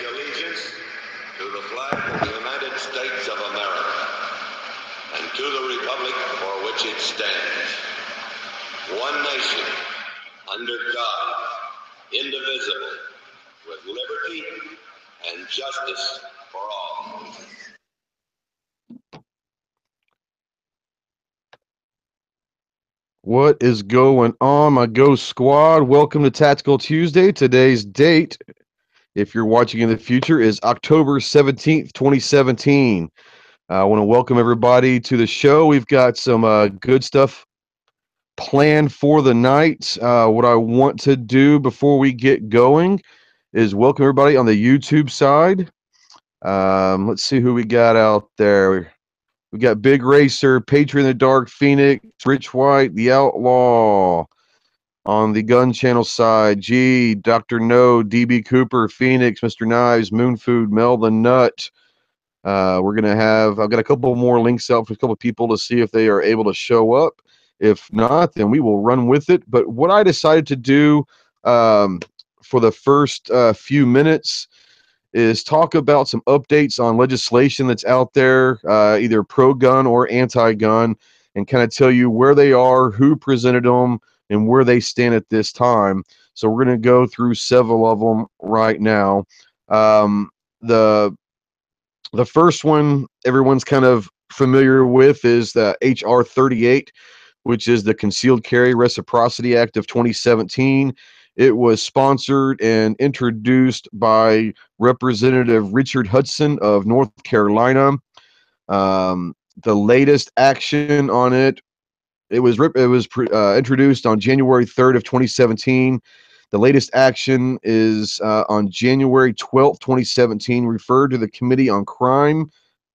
allegiance to the flag of the United States of America and to the republic for which it stands, one nation, under God, indivisible, with liberty and justice for all. What is going on, my Ghost Squad? Welcome to Tactical Tuesday. Today's date, if you're watching in the future, is October 17th, 2017. I want to welcome everybody to the show. We've got some good stuff planned for the night. What I want to do before we get going is welcome everybody on the YouTube side. Let's see who we got out there. We got Big Racer, Patriot in the Dark, Phoenix, Rich White, The Outlaw. On the Gun Channel side, G, Dr. No, DB Cooper, Phoenix, Mr. Knives, Moonfood, Mel the Nut. I've got a couple more links out for a couple of people to see if they are able to show up. If not, then we will run with it. But what I decided to do for the first few minutes is talk about some updates on legislation that's out there, either pro-gun or anti-gun, and kind of tell you where they are, who presented them, and where they stand at this time. So we're going to go through several of them right now. The first one everyone's kind of familiar with is the HR 38, which is the Concealed Carry Reciprocity Act of 2017. It was sponsored and introduced by Representative Richard Hudson of North Carolina. The latest action on it was introduced on January 3rd of 2017. The latest action is on January 12th, 2017, referred to the Committee on Crime,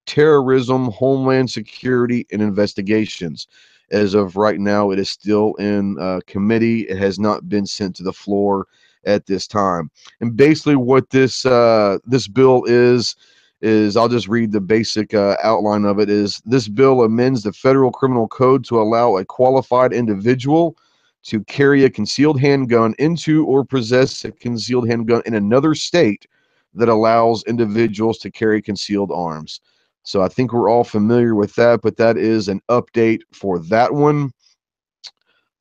Terrorism, Homeland Security, and Investigations. As of right now, it is still in committee. It has not been sent to the floor at this time. And basically what this bill is I'll just read the basic outline of it. Is this bill amends the Federal Criminal Code to allow a qualified individual to carry a concealed handgun into or possess a concealed handgun in another state that allows individuals to carry concealed arms. So I think we're all familiar with that, but that is an update for that one.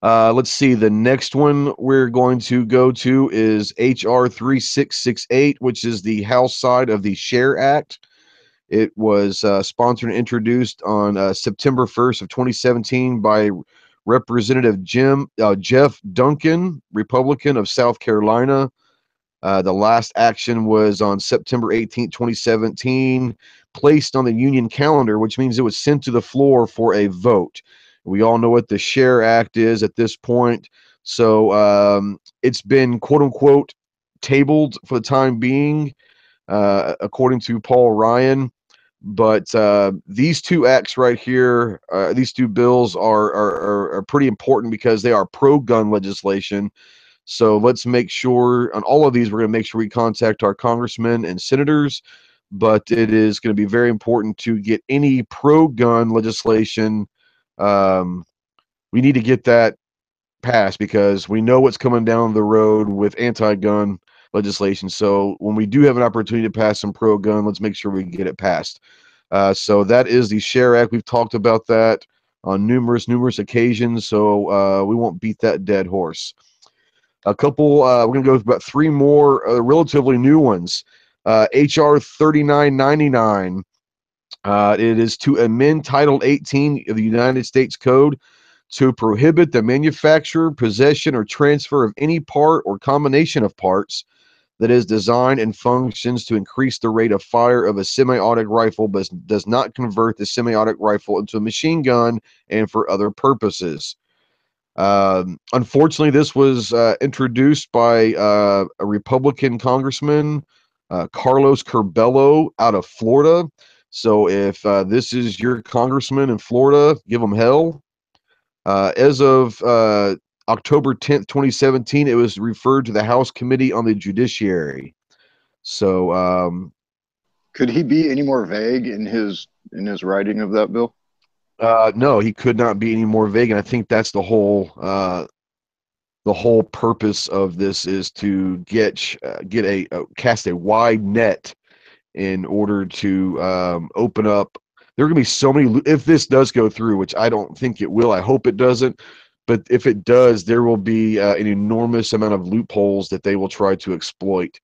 Let's see. The next one we're going to go to is HR 3668, which is the House side of the SHARE Act. It was sponsored and introduced on September 1st of 2017 by Representative Jeff Duncan, Republican of South Carolina. The last action was on September 18th, 2017, placed on the union calendar, which means it was sent to the floor for a vote. We all know what the SHARE Act is at this point. So it's been, quote unquote, tabled for the time being, according to Paul Ryan. But these two acts right here, these two bills are pretty important because they are pro-gun legislation. So let's make sure on all of these, we're going to make sure we contact our congressmen and senators. But it is going to be very important to get any pro-gun legislation. We need to get that passed because we know what's coming down the road with anti-gun legislation. So when we do have an opportunity to pass some pro-gun, let's make sure we get it passed. So that is the SHARE Act. We've talked about that on numerous occasions, so we won't beat that dead horse. We're going to go through about three more relatively new ones. HR 3999. It is to amend Title 18 of the United States Code to prohibit the manufacture, possession, or transfer of any part or combination of parts that is designed and functions to increase the rate of fire of a semi-automatic rifle, but does not convert the semi-automatic rifle into a machine gun and for other purposes. Unfortunately, this was introduced by a Republican congressman, Carlos Curbelo, out of Florida. So if this is your congressman in Florida, give him hell. As of October 10th, 2017, it was referred to the House Committee on the Judiciary. So could he be any more vague in his writing of that bill? No, he could not be any more vague, and I think that's the whole the whole purpose of this is to cast a wide net in order to open up. There are going to be so many, if this does go through, which I don't think it will, I hope it doesn't, but if it does, there will be an enormous amount of loopholes that they will try to exploit.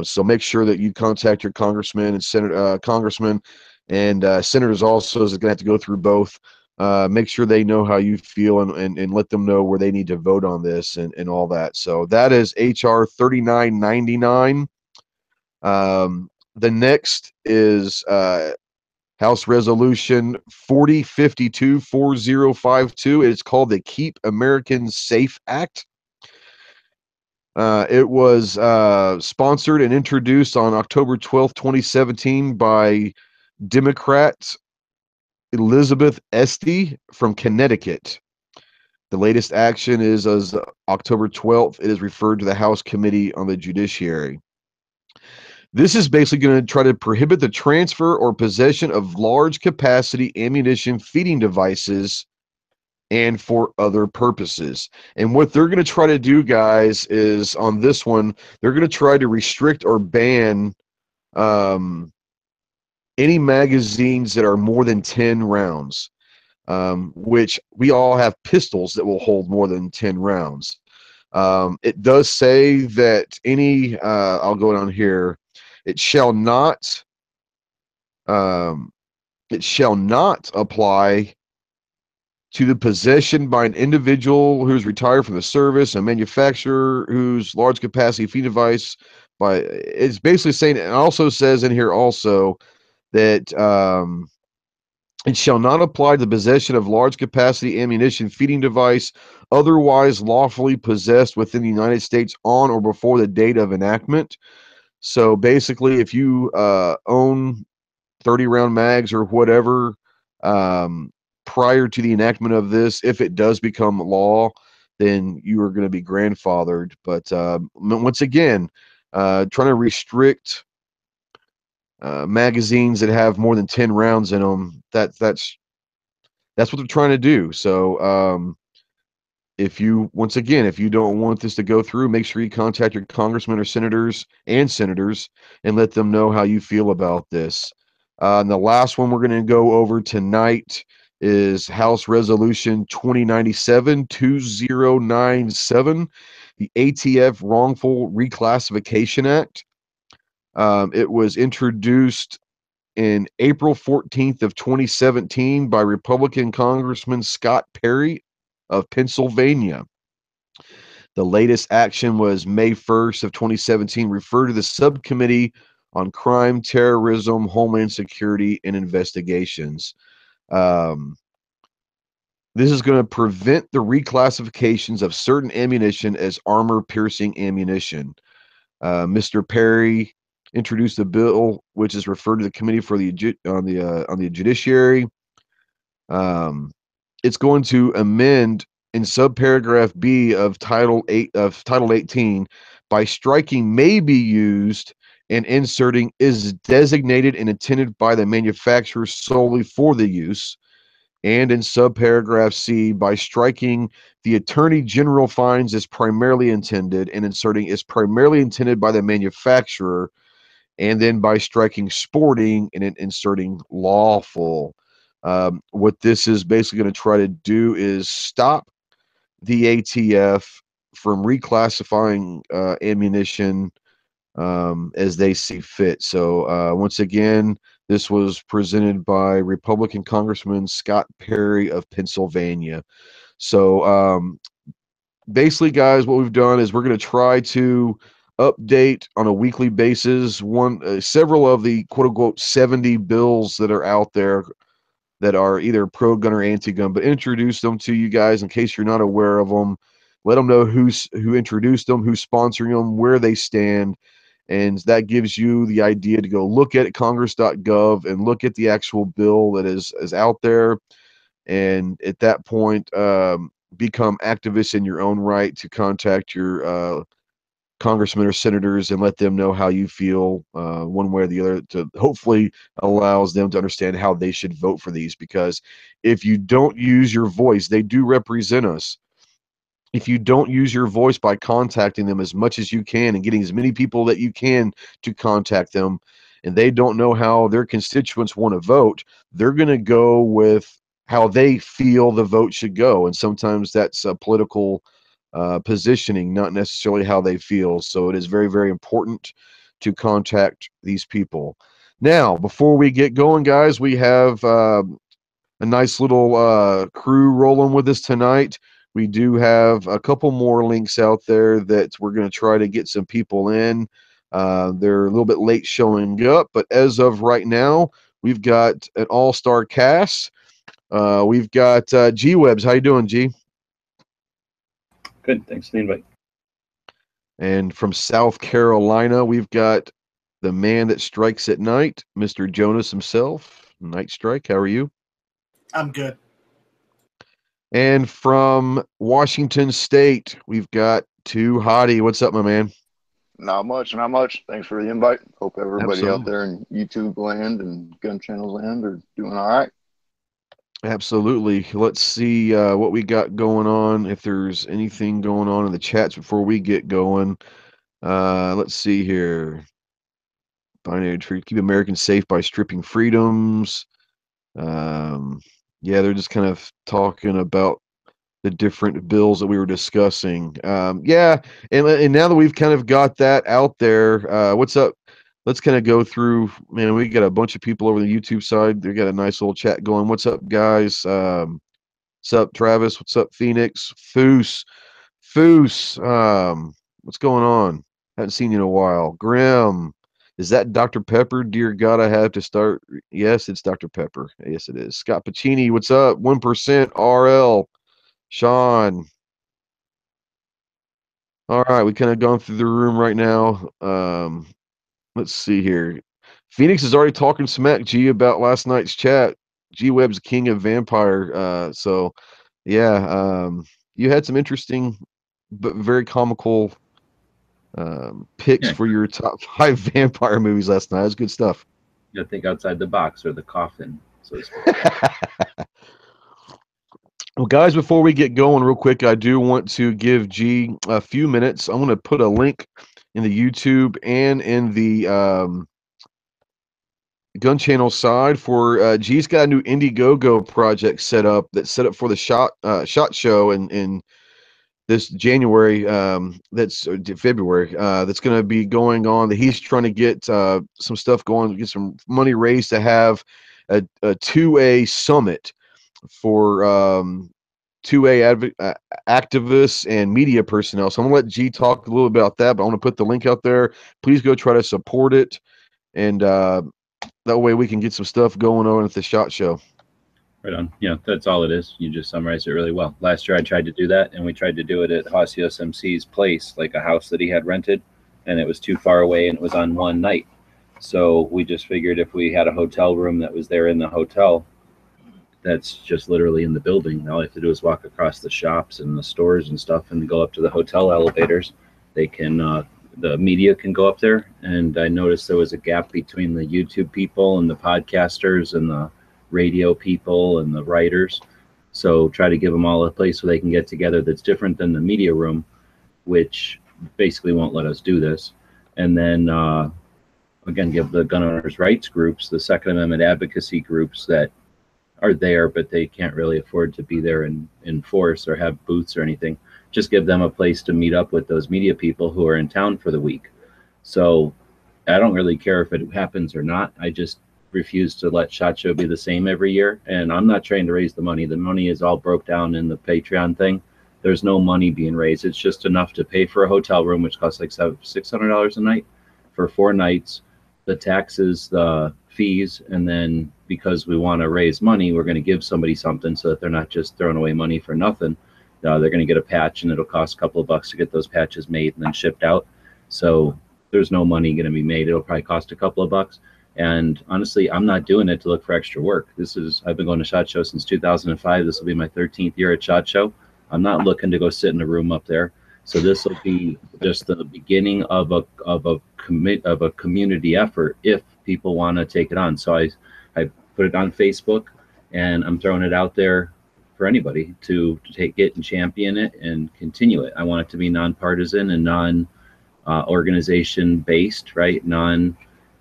So make sure that you contact your congressman and congressmen and senators also is going to have to go through both. Make sure they know how you feel and let them know where they need to vote on this and all that. So that is HR 3999. The next is House Resolution 4052-4052. It's called the Keep Americans Safe Act. It was sponsored and introduced on October 12th, 2017 by Democrat Elizabeth Esty from Connecticut. The latest action is as October 12th. It is referred to the House Committee on the Judiciary. This is basically going to try to prohibit the transfer or possession of large capacity ammunition feeding devices and for other purposes. And what they're going to try to do, guys, is on this one, they're going to try to restrict or ban any magazines that are more than 10 rounds, which we all have pistols that will hold more than 10 rounds. It does say that I'll go down here, it shall not apply to the possession by an individual who's retired from the service, a manufacturer whose large capacity feed device it's basically saying, it also says in here also that it shall not apply to the possession of large capacity ammunition feeding device otherwise lawfully possessed within the United States on or before the date of enactment. So basically, if you own 30-round mags or whatever prior to the enactment of this, if it does become law, then you are going to be grandfathered. But once again, trying to restrict magazines that have more than 10 rounds in them, that's what they're trying to do. So if you don't want this to go through, make sure you contact your congressmen or senators and let them know how you feel about this. And the last one we're going to go over tonight is House Resolution 2097-2097, the ATF Wrongful Reclassification Act. It was introduced in April 14th of 2017 by Republican Congressman Scott Perry of Pennsylvania. The latest action was May 1st of 2017, referred to the Subcommittee on Crime, Terrorism, Homeland Security, and Investigations. This is going to prevent the reclassifications of certain ammunition as armor-piercing ammunition. Mr. Perry introduced a bill which is referred to the Committee for the Judiciary. It's going to amend in subparagraph B of Title 18 by striking "may be used" and inserting "is designated and intended by the manufacturer solely for the use," and in subparagraph C by striking "the Attorney General finds is primarily intended" and inserting "is primarily intended by the manufacturer," and then by striking "sporting" and inserting "lawful." What this is basically going to try to do is stop the ATF from reclassifying ammunition as they see fit. So once again, this was presented by Republican Congressman Scott Perry of Pennsylvania. So basically, guys, what we've done is we're going to try to update on a weekly basis several of the quote unquote 70 bills that are out there that are either pro-gun or anti-gun, but introduce them to you guys in case you're not aware of them. Let them know who introduced them, who's sponsoring them, where they stand, and that gives you the idea to go look at congress.gov and look at the actual bill that is out there, and at that point become activists in your own right to contact your congressmen or senators and let them know how you feel one way or the other, to hopefully allows them to understand how they should vote for these, because if you don't use your voice, they do represent us. if you don't use your voice by contacting them as much as you can and getting as many people that you can to contact them, and they don't know how their constituents want to vote, they're going to go with how they feel the vote should go. And sometimes that's a political positioning, not necessarily how they feel. So it is very, very important to contact these people. Now, before we get going, guys, we have a nice little crew rolling with us tonight. We do have a couple more links out there that we're going to try to get some people in. They're a little bit late showing up, but as of right now, we've got an all-star cast. We've got G Webs. How you doing, G? Good. Thanks for the invite. And from South Carolina, we've got the man that strikes at night, Mr. Jonas himself. Night Strike, how are you? I'm good. And from Washington State, we've got Too Hottie. What's up, my man? Not much, not much. Thanks for the invite. Hope everybody Absolutely. out there in YouTube land and gun channels land are doing all right. Absolutely. Let's see what we got going on. If there's anything going on in the chats before we get going. Let's see here. Binary tree. Keep Americans safe by stripping freedoms. Yeah, they're just kind of talking about the different bills that we were discussing. Yeah, and now that we've kind of got that out there, what's up? Let's kind of go through. Man, we got a bunch of people over the YouTube side. They got a nice little chat going. What's up, guys? What's up, Travis? What's up, Phoenix? Foos. What's going on? Haven't seen you in a while. Grim. Is that Dr. Pepper? Dear God, I have to start. Yes, it's Dr. Pepper. Yes, it is. Scott Pacini, what's up? 1% RL. Sean. All right, we kind of gone through the room right now. Let's see here. Phoenix is already talking smack G about last night's chat. G Web's king of vampire. So yeah, you had some interesting but very comical picks Yeah. for your top 5 vampire movies last night. That's good stuff. You gotta think outside the box or the coffin, so to speak. Well, guys, before we get going real quick, I do want to give G a few minutes. I'm going to put a link in the YouTube and in the Gun Channel side for G's got a new Indiegogo project set up that's set up for the shot show in this January. That's February. That's going to be going on. That he's trying to get some stuff going, get some money raised to have a 2A summit for 2A activists and media personnel. So I'm gonna let G talk a little about that, but I want to put the link out there. Please go try to support it, and that way we can get some stuff going on at the SHOT Show. Right on. Yeah, that's all it is. You just summarized it really well. Last year I tried to do that, and we tried to do it at Hasios MC's place, like a house that he had rented, and it was too far away, and it was on one night. So we just figured if we had a hotel room that was there in the hotel, that's just literally in the building. All you have to do is walk across the shops and the stores and stuff and go up to the hotel elevators. They can, the media can go up there. And I noticed there was a gap between the YouTube people and the podcasters and the radio people and the writers. So try to give them all a place where they can get together that's different than the media room, which basically won't let us do this. And then, again, give the gun owners' rights groups, the Second Amendment advocacy groups that are there, but they can't really afford to be there in force or have booths or anything. Just give them a place to meet up with those media people who are in town for the week. So I don't really care if it happens or not. I just refuse to let SHOT Show be the same every year. And I'm not trying to raise the money. The money is all broke down in the Patreon thing. There's no money being raised. It's just enough to pay for a hotel room, which costs like $600 a night for 4 nights. The taxes, the fees, and then because we want to raise money, we're going to give somebody something so that they're not just throwing away money for nothing. They're going to get a patch, and it'll cost a couple of bucks to get those patches made and then shipped out. So there's no money going to be made. It'll probably cost a couple of bucks. And honestly, I'm not doing it to look for extra work. I've been going to SHOT Show since 2005. This will be my 13th year at SHOT Show. I'm not looking to go sit in a room up there. So this will be just the beginning of a community effort if people want to take it on. So I put it on Facebook, and I'm throwing it out there for anybody to take it and champion it and continue it. I want it to be nonpartisan and organization based, right?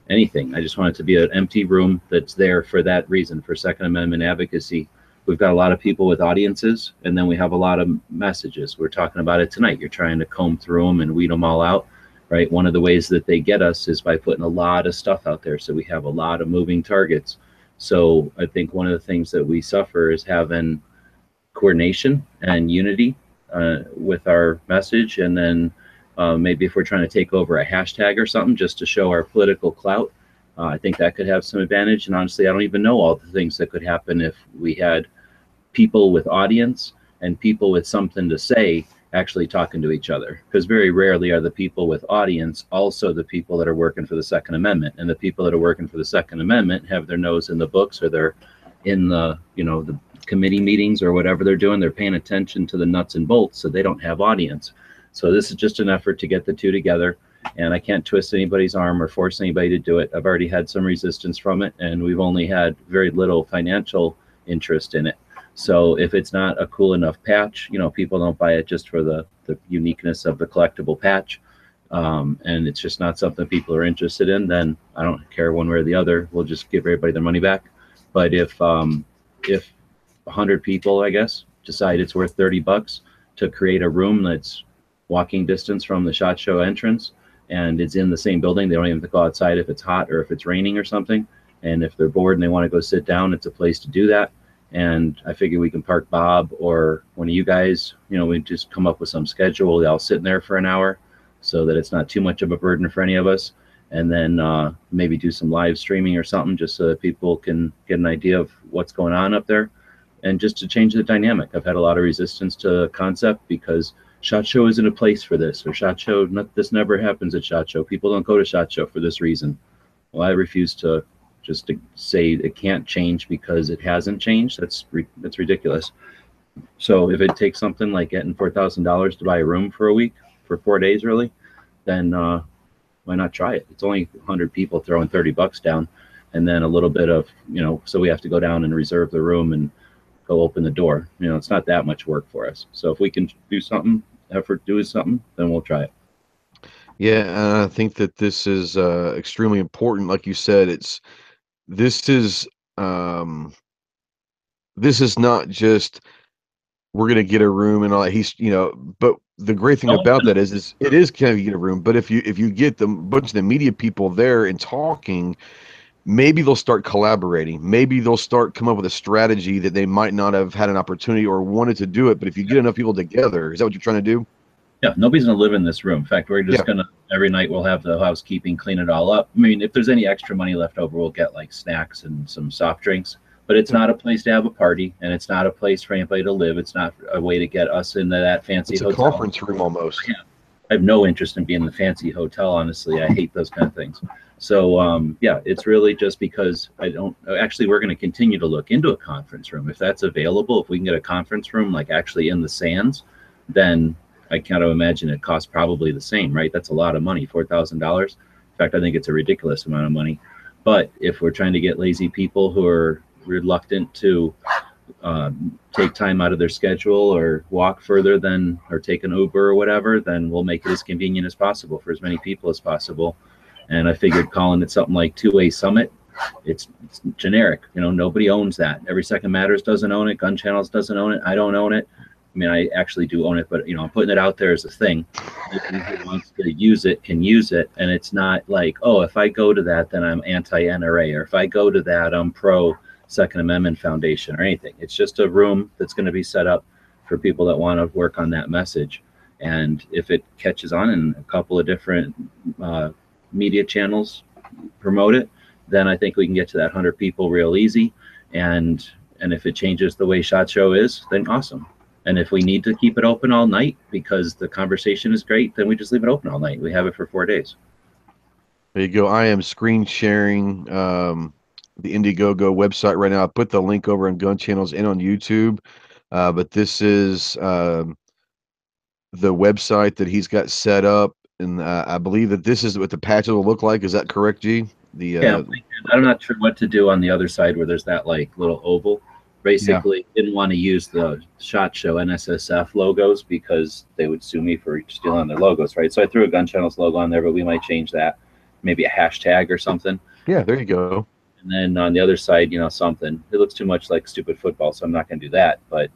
Anything. I just want it to be an empty room that's there for that reason, for Second Amendment advocacy. We've got a lot of people with audiences, and then we have a lot of messages. We're talking about it tonight. You're trying to comb through them and weed them all out, right? One of the ways that they get us is by putting a lot of stuff out there. So we have a lot of moving targets. So I think one of the things that we suffer is having coordination and unity with our message, and then maybe if we're trying to take over a hashtag or something just to show our political clout, I think that could have some advantage. And honestly, I don't even know all the things that could happen if we had people with audience and people with something to say actually talking to each other, because very rarely are the people with audience also the people that are working for the Second Amendment. And the people that are working for the Second Amendment have their nose in the books, or they're in the, the committee meetings or whatever they're doing. They're paying attention to the nuts and bolts, so they don't have audience. So this is just an effort to get the two together, and I can't twist anybody's arm or force anybody to do it. I've already had some resistance from it, and we've only had very little financial interest in it. So if it's not a cool enough patch, people don't buy it just for the uniqueness of the collectible patch, and it's just not something people are interested in, then I don't care one way or the other. We'll just give everybody their money back. But if 100 people, I guess, decide it's worth $30 to create a room that's walking distance from the SHOT Show entrance, and it's in the same building, they don't even have to go outside if it's hot or if it's raining or something. And if they're bored and they want to go sit down, it's a place to do that. And I figure we can park Bob or one of you guys, we just come up with some schedule. They all sit in there for an hour so that it's not too much of a burden for any of us. And then maybe do some live streaming or something just so that people can get an idea of what's going on up there. And just to change the dynamic. I've had a lot of resistance to the concept because SHOT Show isn't a place for this, or SHOT Show, this never happens at SHOT Show. People don't go to SHOT Show for this reason. Well, I refuse to just to say it can't change because it hasn't changed. That's ridiculous. So if it takes something like getting $4,000 to buy a room for a week, for 4 days really, then why not try it? It's only 100 people throwing $30 down, and then a little bit of, so we have to go down and reserve the room and go open the door. It's not that much work for us. So if we can do something, effort doing something, then we'll try it. Yeah, and I think that this is extremely important. Like you said, this is not just we're gonna get a room and all that. But the great thing about that is it is kind of you get a room. But if you get the bunch of the media people there and talking, maybe they'll start collaborating. Maybe they'll start come up with a strategy that they might not have had an opportunity or wanted to do it. But if you get enough people together, is that what you're trying to do? Yeah, nobody's going to live in this room. In fact, we're just going to, every night we'll have the housekeeping clean it all up. I mean, if there's any extra money left over, we'll get like snacks and some soft drinks. But it's not a place to have a party, and it's not a place for anybody to live. It's not a way to get us into that fancy hotel. It's a conference room almost. Yeah. I have no interest in being in the fancy hotel, honestly. I hate those kind of things. So, yeah, it's really just because we're going to continue to look into a conference room. If that's available, if we can get a conference room, like actually in the sands, then I kind of imagine it costs probably the same, right? That's a lot of money, $4,000. In fact, I think it's a ridiculous amount of money. But if we're trying to get lazy people who are reluctant to take time out of their schedule or walk further or take an Uber or whatever, then we'll make it as convenient as possible for as many people as possible. And I figured calling it something like 2A Summit, it's generic. Nobody owns that. Every Second Matters doesn't own it. GunChannels doesn't own it. I don't own it. I mean, I actually do own it, but I'm putting it out there as a thing. Anybody who wants to use it can use it, and it's not like, oh, if I go to that, then I'm anti-NRA, or if I go to that, I'm pro Second Amendment Foundation or anything. It's just a room that's going to be set up for people that want to work on that message. And if it catches on and a couple of different media channels promote it, then I think we can get to that 100 people real easy. And if it changes the way SHOT Show is, then awesome. And if we need to keep it open all night because the conversation is great, then we just leave it open all night. We have it for 4 days. There you go. I am screen sharing the Indiegogo website right now. I put the link over on GunChannels and on YouTube. But this is the website that he's got set up. And I believe that this is what the patches will look like. Is that correct, G? Yeah, I'm not sure what to do on the other side where there's that like little oval. Basically, didn't want to use the SHOT Show NSSF logos because they would sue me for stealing their logos, right? So I threw a GunChannels logo on there, but we might change that, maybe a hashtag or something. Yeah, there you go. And then on the other side, something. It looks too much like stupid football, so I'm not going to do that. But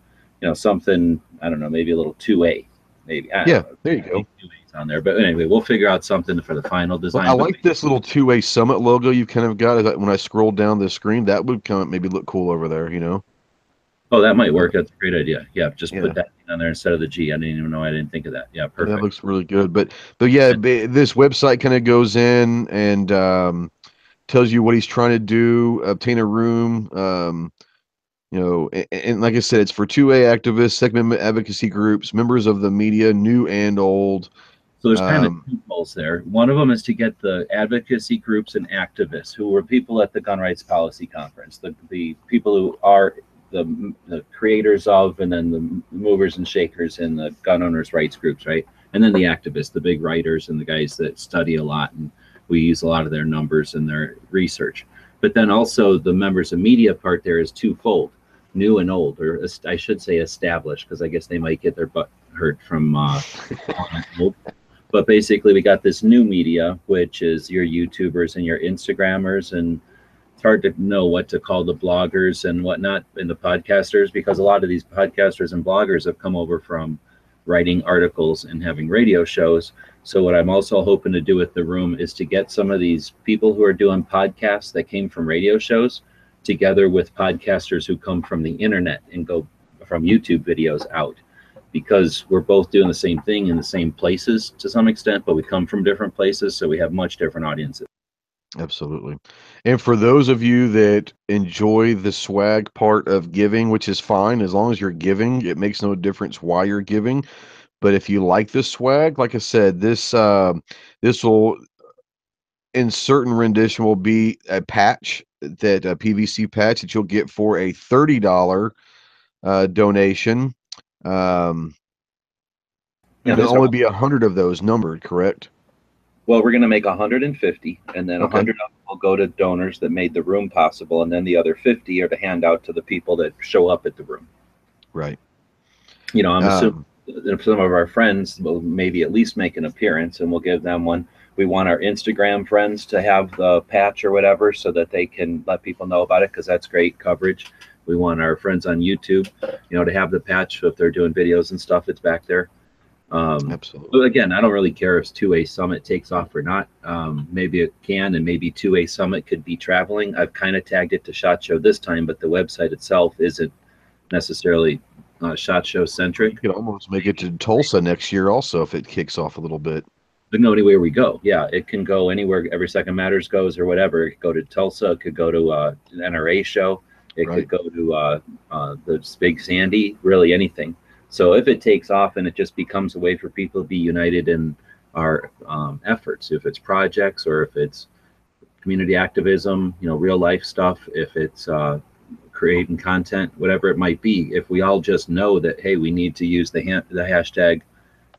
something, I don't know, maybe a little 2A, maybe. I don't know, there you go. 2A's on there, but anyway, we'll figure out something for the final design. Well, I like this little 2A Summit logo you kind of got. When I scroll down the screen, that would kind of maybe look cool over there. Oh, that might work. That's a great idea. Yeah, just put that on there instead of the G. I didn't even know. I didn't think of that. Yeah, perfect. That looks really good. But yeah, this website kind of goes in and tells you what he's trying to do, obtain a room. And like I said, it's for 2A activists, Second Amendment advocacy groups, members of the media, new and old. So there's kind of two goals there. One of them is to get the advocacy groups and activists who were people at the Gun Rights Policy Conference, the people who are the creators of, and then the movers and shakers in the gun owners' rights groups, right? And then the activists, the big writers and the guys that study a lot, and we use a lot of their numbers and their research. But then also the members of media part there is twofold, new and old, or I should say established, because I guess they might get their butt hurt from old. But basically, we got this new media, which is your YouTubers and your Instagrammers, and it's hard to know what to call the bloggers and whatnot, and the podcasters, because a lot of these podcasters and bloggers have come over from writing articles and having radio shows. So what I'm also hoping to do with the room is to get some of these people who are doing podcasts that came from radio shows together with podcasters who come from the internet and go from YouTube videos out. Because we're both doing the same thing in the same places to some extent, but we come from different places, so we have much different audiences. Absolutely. And for those of you that enjoy the swag part of giving, which is fine, as long as you're giving, it makes no difference why you're giving. But if you like the swag, like I said, this will, in certain rendition, will be a patch, that a PVC patch that you'll get for a $30 donation. And there'll only be 100 of those numbered, correct? Well, we're going to make 150, and then 100 of them will go to donors that made the room possible, and then the other 50 are to hand out to the people that show up at the room. Right. I'm assuming some of our friends will maybe at least make an appearance, and we'll give them one. We want our Instagram friends to have the patch or whatever so that they can let people know about it, because that's great coverage. We want our friends on YouTube, to have the patch if they're doing videos and stuff. It's back there. Absolutely. But again, I don't really care if 2A Summit takes off or not. Maybe it can, and maybe 2A Summit could be traveling. I've kind of tagged it to SHOT Show this time, but the website itself isn't necessarily SHOT Show centric. You could almost make it to Tulsa next year also if it kicks off a little bit. But no, anywhere we go. Yeah, it can go anywhere. Every Second Matters goes or whatever. It could go to Tulsa. It could go to an NRA show. It could go to the Big Sandy, really anything. So if it takes off and it just becomes a way for people to be united in our efforts, if it's projects or if it's community activism, real life stuff, if it's creating content, whatever it might be, if we all just know that, hey, we need to use the hashtag,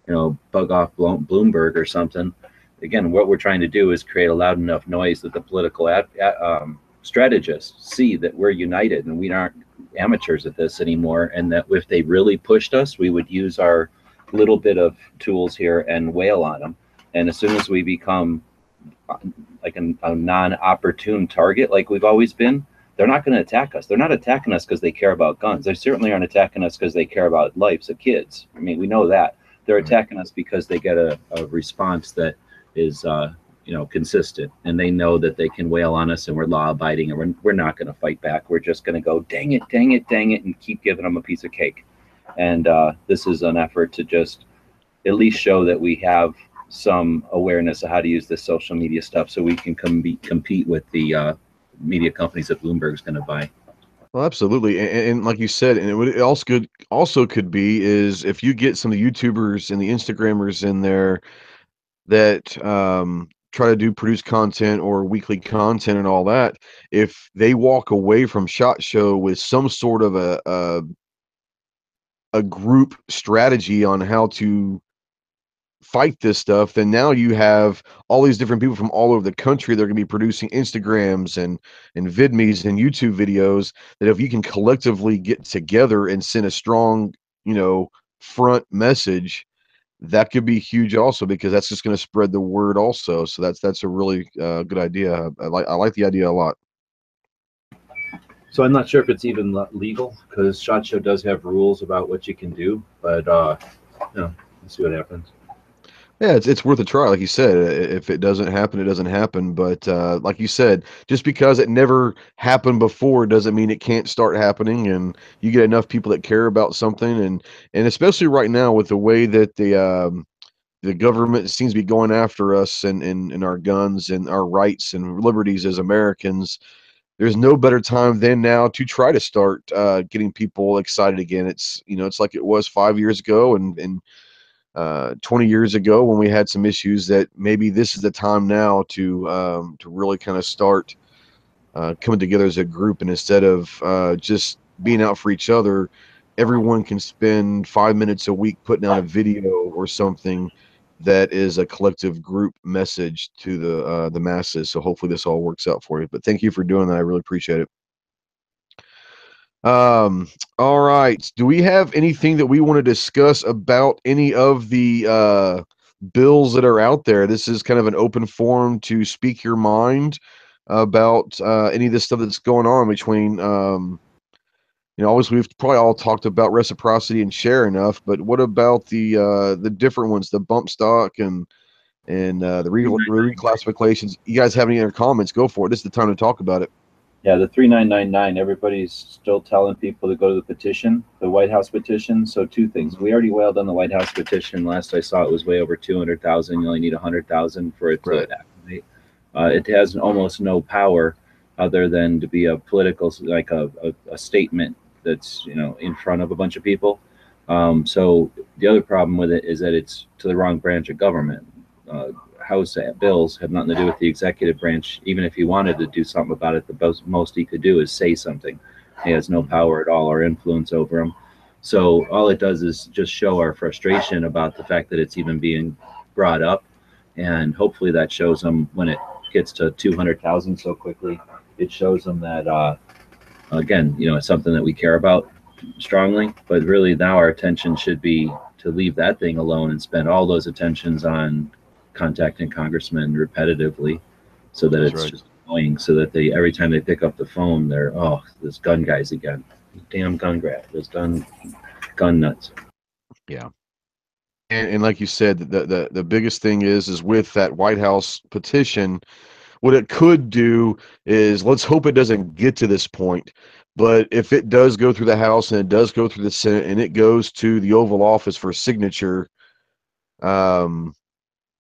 bug off Bloomberg or something. Again, what we're trying to do is create a loud enough noise that the political strategists see that we're united and we aren't amateurs at this anymore, and that if they really pushed us, we would use our little bit of tools here and wail on them. And as soon as we become like a non-opportune target like we've always been, they're not going to attack us. They're not attacking us because they care about guns. They certainly aren't attacking us because they care about lives of kids. I mean, we know that. They're attacking us because they get a response that is consistent, and they know that they can wail on us and we're law abiding, and we're not going to fight back. We're just going to go, dang it, dang it, dang it, and keep giving them a piece of cake. And this is an effort to just at least show that we have some awareness of how to use this social media stuff so we can compete with the media companies that Bloomberg's going to buy. Well, absolutely. And like you said, and it also could be is if you get some of the YouTubers and the Instagrammers in there that try to produce content or weekly content and all that, if they walk away from SHOT Show with some sort of a group strategy on how to fight this stuff, then now you have all these different people from all over the country that are going to be producing Instagrams and VidMes and YouTube videos, that if you can collectively get together and send a strong, front message, that could be huge also, because that's just going to spread the word also. So that's a really good idea. I like the idea a lot. So I'm not sure if it's even legal, because SHOT Show does have rules about what you can do, but let's see what happens. Yeah, it's worth a try. Like you said, if it doesn't happen, it doesn't happen. But like you said, just because it never happened before doesn't mean it can't start happening. And you get enough people that care about something, and especially right now with the way that the government seems to be going after us and our guns and our rights and liberties as Americans, there's no better time than now to try to start getting people excited again. It's like it was 5 years ago and 20 years ago when we had some issues, that maybe this is the time now to really kind of start coming together as a group. And instead of just being out for each other, everyone can spend 5 minutes a week putting out a video or something that is a collective group message to the masses. So hopefully this all works out for you. But thank you for doing that. I really appreciate it. All right. Do we have anything that we want to discuss about any of the bills that are out there? This is kind of an open forum to speak your mind about any of this stuff that's going on between obviously we've probably all talked about reciprocity and share enough, but what about the different ones, the bump stock and the reclassifications? You guys have any other comments? Go for it. This is the time to talk about it. Yeah, the 3999, everybody's still telling people to go to the petition, the White House petition. So two things. We already wailed on the White House petition. Last I saw, it was way over 200,000. You only need 100,000 for it to activate. It has almost no power other than to be a political, like a statement that's, in front of a bunch of people. So the other problem with it is that it's to the wrong branch of government. House bills have nothing to do with the executive branch. Even if he wanted to do something about it, the most he could do is say something. He has no power at all or influence over him. So all it does is just show our frustration about the fact that it's even being brought up, and hopefully that shows them when it gets to 200,000 so quickly. It shows them that again, it's something that we care about strongly. But really now our attention should be to leave that thing alone and spend all those attentions on contacting congressmen repetitively, so that it's just annoying, so that they, every time they pick up the phone, they're, oh, this gun guy's again, damn gun grab, this gun nuts. Yeah. And like you said, the biggest thing is with that White House petition, what it could do is, let's hope it doesn't get to this point, but if it does go through the House and it does go through the Senate and it goes to the Oval Office for signature,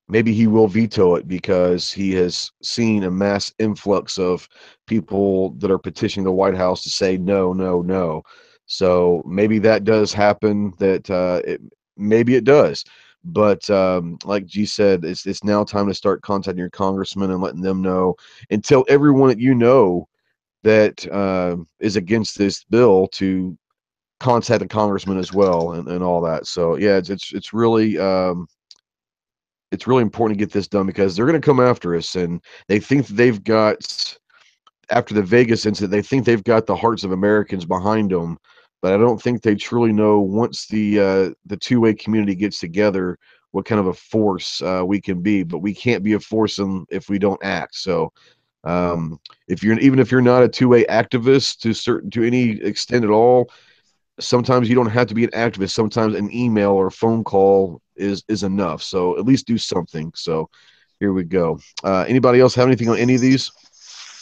maybe he will veto it, because he has seen a mass influx of people that are petitioning the White House to say no, no, no. So maybe that does happen. Maybe it does. But like G said, it's now time to start contacting your congressman and letting them know, and tell everyone that that is against this bill to contact the congressman as well, and all that. So yeah, it's really important to get this done, because they're going to come after us, and they think that they've got, after the Vegas incident, they think they've got the hearts of Americans behind them. But I don't think they truly know, once the two-way community gets together, what kind of a force we can be. But we can't be a force if we don't act. So if you're not a two-way activist to any extent at all, sometimes you don't have to be an activist. Sometimes an email or a phone call is enough. So at least do something. So here we go. Anybody else have anything on any of these?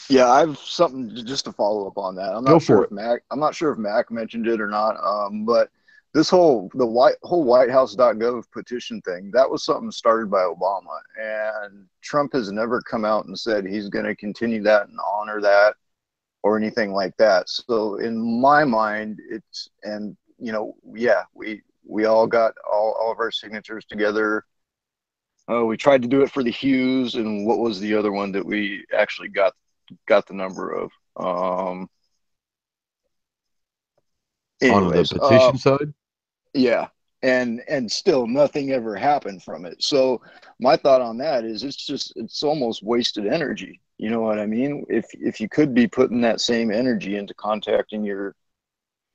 Yeah, I have something just to follow up on that. I'm not sure if Mac mentioned it or not. But this whole WhiteHouse.gov petition thing, that was something started by Obama, and Trump has never come out and said he's going to continue that and honor that or anything like that. So in my mind, we all got all of our signatures together. We tried to do it for the Hughes, and what was the other one that we actually got the number of? On the petition side? Yeah. and still nothing ever happened from it. So my thought on that is it's almost wasted energy. You know what I mean? If you could be putting that same energy into contacting your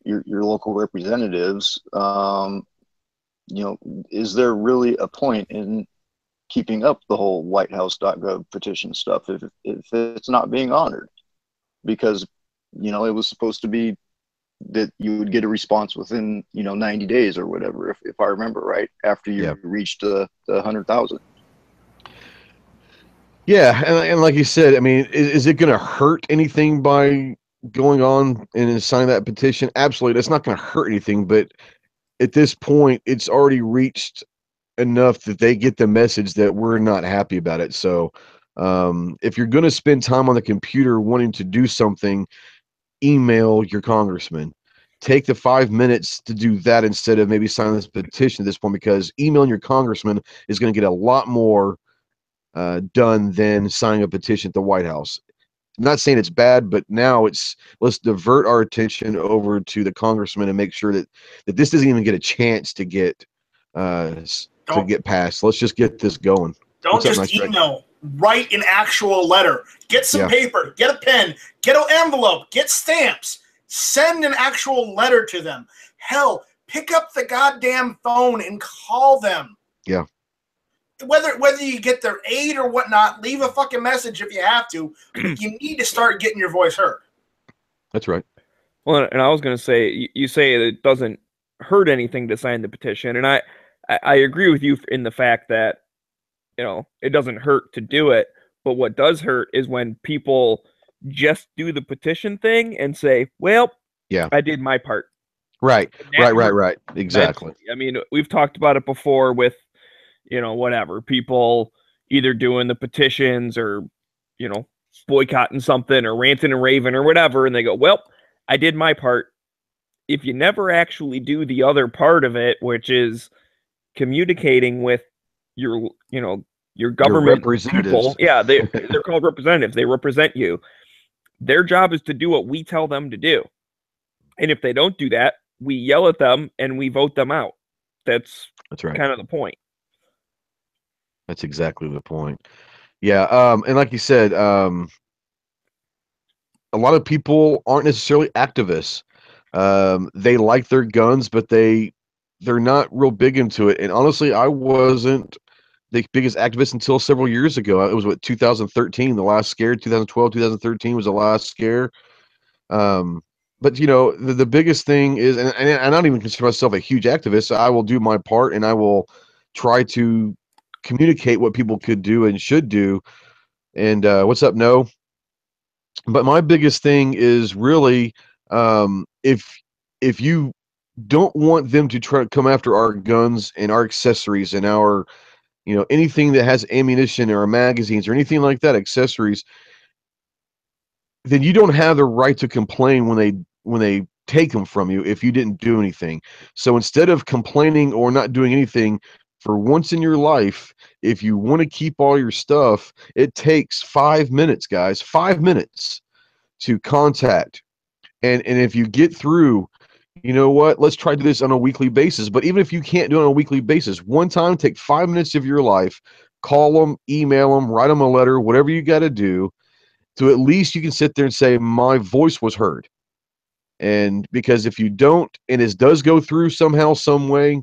local representatives, you know, is there really a point in keeping up the whole whitehouse.gov petition stuff if it's not being honored? Because, you know, it was supposed to be that you would get a response within, you know, 90 days or whatever, if I remember right, after you reached the 100,000. Yeah, and like you said, I mean, is it going to hurt anything by going on and signing that petition? Absolutely, that's not going to hurt anything. But at this point, it's already reached enough that they get the message that we're not happy about it. So, if you're going to spend time on the computer wanting to do something, email your congressman. Take the 5 minutes to do that instead of maybe signing this petition at this point, because emailing your congressman is going to get a lot more done than signing a petition at the White House. I'm not saying it's bad, but now let's divert our attention over to the congressman and make sure that this doesn't even get a chance to get passed. Let's just get this going. Don't just email. Write an actual letter. Get some paper. Get a pen. Get an envelope. Get stamps. Send an actual letter to them. Hell, pick up the goddamn phone and call them. Yeah. Whether you get their aid or whatnot, leave a fucking message if you have to. But you need to start getting your voice heard. That's right. Well, and I was going to say, you say it doesn't hurt anything to sign the petition, and I agree with you in the fact that, you know, it doesn't hurt to do it, but what does hurt is when people just do the petition thing and say, well, I did my part. Right. Exactly. I mean, we've talked about it before with, you know, whatever, people either doing the petitions or, you know, boycotting something or ranting and raving or whatever, and they go, well, I did my part. If you never actually do the other part of it, which is communicating with your, you know, your government people, they're called representatives. They represent you. Their job is to do what we tell them to do. And if they don't do that, we yell at them and we vote them out. That's right. Kind of the point. That's exactly the point. Yeah. And like you said, a lot of people aren't necessarily activists. They like their guns, but they're not real big into it. And honestly, I wasn't the biggest activist until several years ago. It was 2013, the last scare. 2012, 2013 was the last scare. But you know, the biggest thing is, and I don't even consider myself a huge activist. So I will do my part, and I will try to communicate what people could do and should do. And what's up, No? But my biggest thing is really, if you don't want them to try to come after our guns and our accessories and our, you know, anything that has ammunition or magazines or anything like that, accessories, then you don't have the right to complain when they take them from you if you didn't do anything. So instead of complaining or not doing anything, for once in your life, if you want to keep all your stuff, it takes 5 minutes, guys, 5 minutes to contact. And if you get through, you know what, let's try to do this on a weekly basis. But even if you can't do it on a weekly basis, one time, take 5 minutes of your life, call them, email them, write them a letter, whatever you got to do, to at least you can sit there and say, my voice was heard. And because if you don't, and it does go through somehow, some way,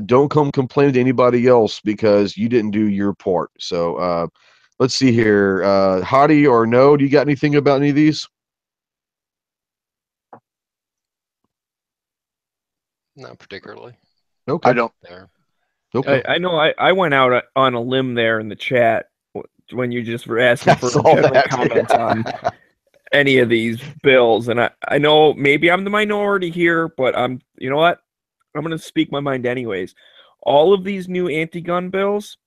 don't come complain to anybody else because you didn't do your part. So let's see here. Hottie or No, do you got anything about any of these? Not particularly. Okay. I don't. There. Okay. I know I went out on a limb there in the chat when you just were asking for general comments on any of these bills. And I know maybe I'm the minority here, but you know what? I'm going to speak my mind anyways. All of these new anti-gun bills,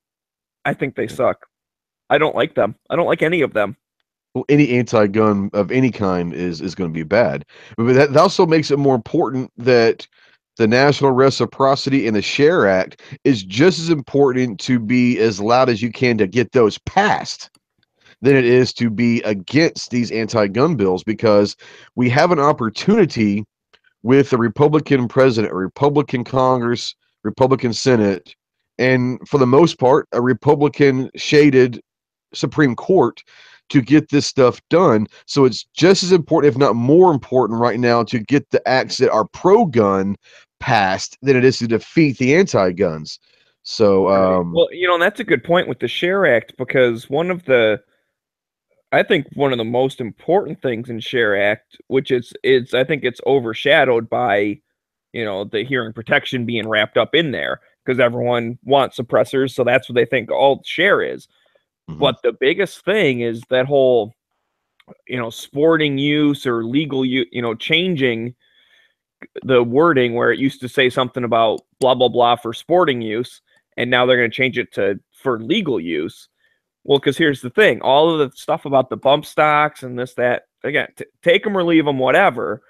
I think they suck. I don't like them. I don't like any of them. Well, any anti-gun of any kind is going to be bad. But that also makes it more important that the National Reciprocity and the SHARE Act is just as important to be as loud as you can to get those passed than it is to be against these anti-gun bills, because we have an opportunity with a Republican president, a Republican Congress, Republican Senate, and for the most part, a Republican shaded Supreme Court to get this stuff done. So it's just as important, if not more important right now, to get the acts that are pro-gun passed than it is to defeat the anti-guns. So, well, you know, that's a good point with the SHARE Act, because I think one of the most important things in SHARE Act, which is I think it's overshadowed by, you know, the hearing protection being wrapped up in there, because everyone wants suppressors, so that's what they think all SHARE is. But the biggest thing is that whole, you know, sporting use or legal use, you know, changing the wording where it used to say something about blah, blah, blah for sporting use, and now they're going to change it to for legal use. Well, because here's the thing, all of the stuff about the bump stocks and this, that, again, take them or leave them, whatever,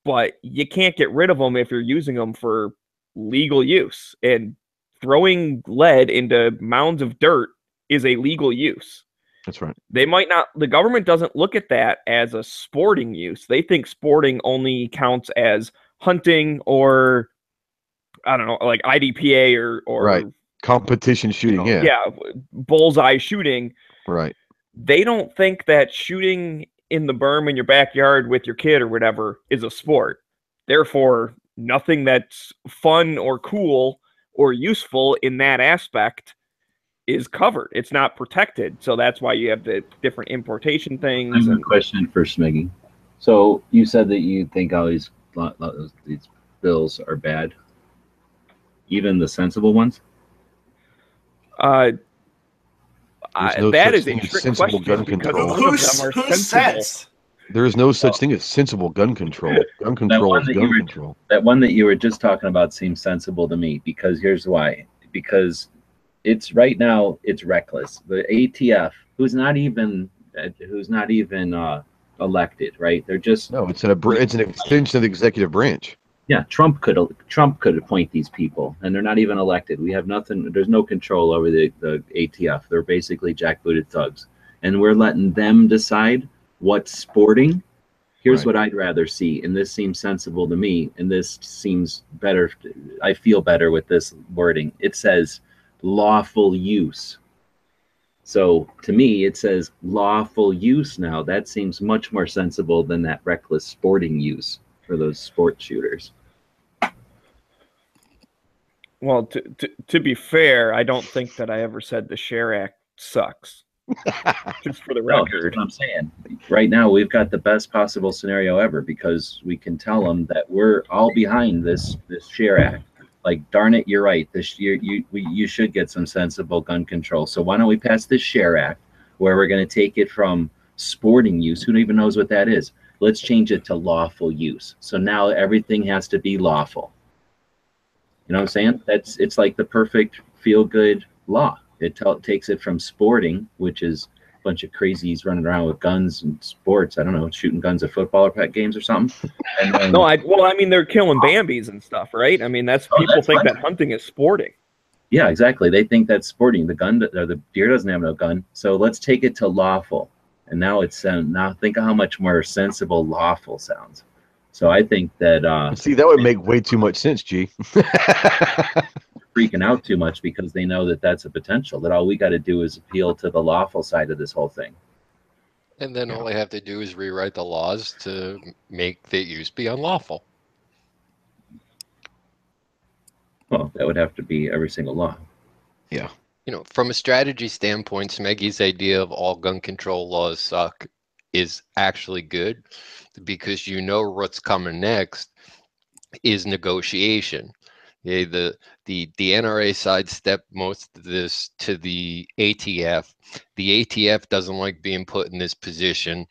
but you can't get rid of them if you're using them for legal use. And throwing lead into mounds of dirt is a legal use. That's right. They might not, the government doesn't look at that as a sporting use. They think sporting only counts as hunting or, I don't know, like IDPA or right. Competition shooting, you know, yeah, bullseye shooting. Right. They don't think that shooting in the berm in your backyard with your kid or whatever is a sport. Therefore, nothing that's fun or cool or useful in that aspect is covered. It's not protected. So that's why you have the different importation things. I have a question for Smiggy. So you said that you think all these bills are bad, even the sensible ones. That is a trick sensible gun control. Who says? There is no such thing as sensible gun control. Gun control is gun control. That one that you were just talking about seems sensible to me, because here's why. Because it's right now it's reckless. The ATF, who's not even elected, right? They're just it's an extension of the executive branch. Yeah, Trump could appoint these people, and they're not even elected. We have nothing. There's no control over the ATF. They're basically jackbooted thugs, and we're letting them decide what's sporting. Here's what I'd rather see, and this seems sensible to me, and this seems better. I feel better with this wording. It says lawful use. So to me, it says lawful use now. That seems much more sensible than that reckless sporting use for those sport shooters. Well, to be fair, I don't think that I ever said the SHARE Act sucks. Just for the record. That's what I'm saying. Right now, we've got the best possible scenario ever, because we can tell them that we're all behind this SHARE Act. Like, darn it, you're right. This year, you should get some sensible gun control. So why don't we pass this SHARE Act, where we're going to take it from sporting use? Who even knows what that is? Let's change it to lawful use. So now everything has to be lawful. You know what I'm saying? It's like the perfect feel-good law. It takes it from sporting, which is a bunch of crazies running around with guns and sports. I don't know, shooting guns at football or pet games or something. And then, I mean, they're killing Bambis and stuff, right? I mean, people think that hunting is sporting. Yeah, exactly. They think that's sporting. The deer doesn't have no gun. So let's take it to lawful. And now now think of how much more sensible lawful sounds. So I think that see, that would make way too much sense, G. Freaking out too much because they know that that's a potential, that all we got to do is appeal to the lawful side of this whole thing. And then all they have to do is rewrite the laws to make the use be unlawful. Well, that would have to be every single law. Yeah. You know, from a strategy standpoint, Smeggy's idea of all gun control laws suck is actually good, because you know what's coming next is negotiation. Yeah, the NRA sidestepped most of this to the ATF. The ATF doesn't like being put in this position.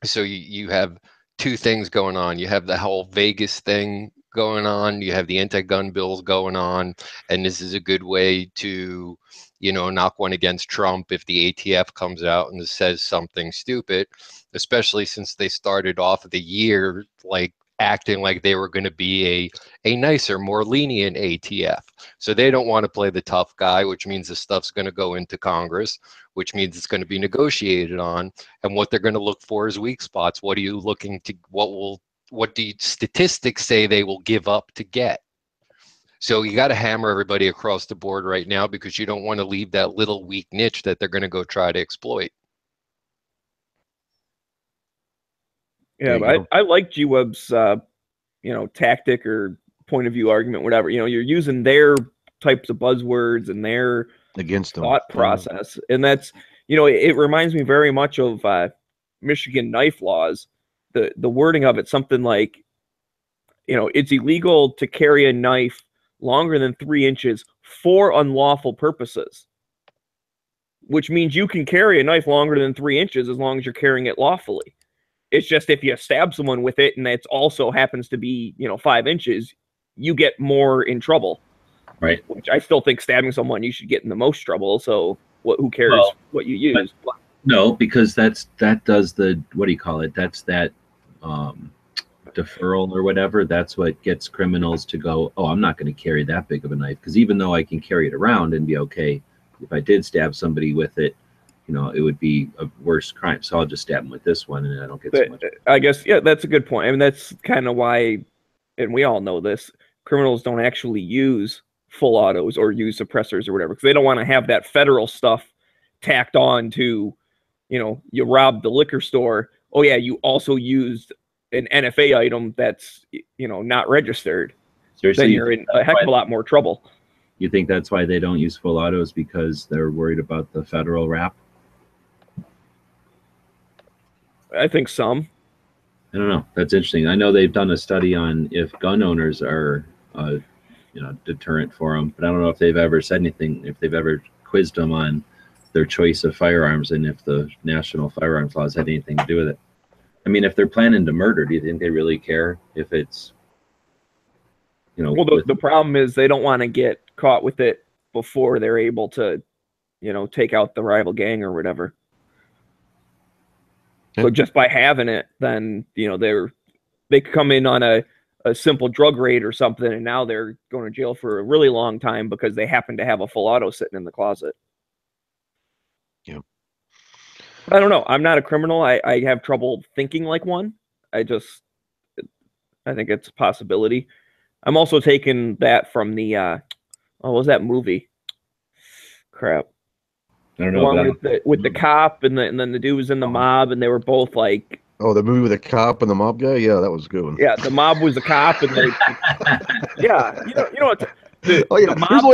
So you have two things going on. You have the whole Vegas thing going on. You have the anti-gun bills going on. And this is a good way to, you know, knock one against Trump if the ATF comes out and says something stupid, especially since they started off the year like acting like they were going to be a nicer, more lenient ATF. So they don't want to play the tough guy, which means the stuff's going to go into Congress, which means it's going to be negotiated on. And what they're going to look for is weak spots. What will what the statistics say they will give up to get. So you got to hammer everybody across the board right now because you don't want to leave that little weak niche that they're going to go try to exploit. Yeah, but I like G-Web's tactic or point of view argument, whatever. You're using their types of buzzwords and their against them thought process, and that's it reminds me very much of Michigan knife laws. The wording of it, something like, it's illegal to carry a knife longer than 3 inches for unlawful purposes, which means you can carry a knife longer than 3 inches as long as you're carrying it lawfully. It's just if you stab someone with it and it also happens to be 5 inches, you get more in trouble. Right. Which I still think stabbing someone, you should get in the most trouble. So who cares what you use? No, because that does the, what do you call it? That's that deferral or whatever. That's what gets criminals to go, oh, I'm not going to carry that big of a knife, because even though I can carry it around and be okay, if I did stab somebody with it, it would be a worse crime. So I'll just stab them with this one and I don't get so much. I guess, yeah, that's a good point. I mean, that's kind of why, and we all know this, criminals don't actually use full autos or use suppressors or whatever, because they don't want to have that federal stuff tacked on to, you robbed the liquor store. Oh yeah, you also used an NFA item that's not registered. Seriously, then you're in a heck of a lot more trouble. You think that's why they don't use full autos, because they're worried about the federal rap? I think some. I don't know. That's interesting. I know they've done a study on if gun owners are deterrent for them, but I don't know if they've ever said anything, if they've ever quizzed them on their choice of firearms and if the national firearms laws had anything to do with it. I mean, if they're planning to murder, do you think they really care if it's, well, the problem is they don't want to get caught with it before they're able to, take out the rival gang or whatever. Yeah. So just by having it, then, they could come in on a simple drug raid or something, and now they're going to jail for a really long time because they happen to have a full auto sitting in the closet. Yeah. I don't know. I'm not a criminal. I have trouble thinking like one. I think it's a possibility. I'm also taking that from the, what was that movie? Crap. I don't know. The one with the cop and then the dude was in the mob and they were both like. Oh, the movie with the cop and the mob guy? Yeah, that was a good one. Yeah, the mob was the cop and they. Yeah, you know what? There's only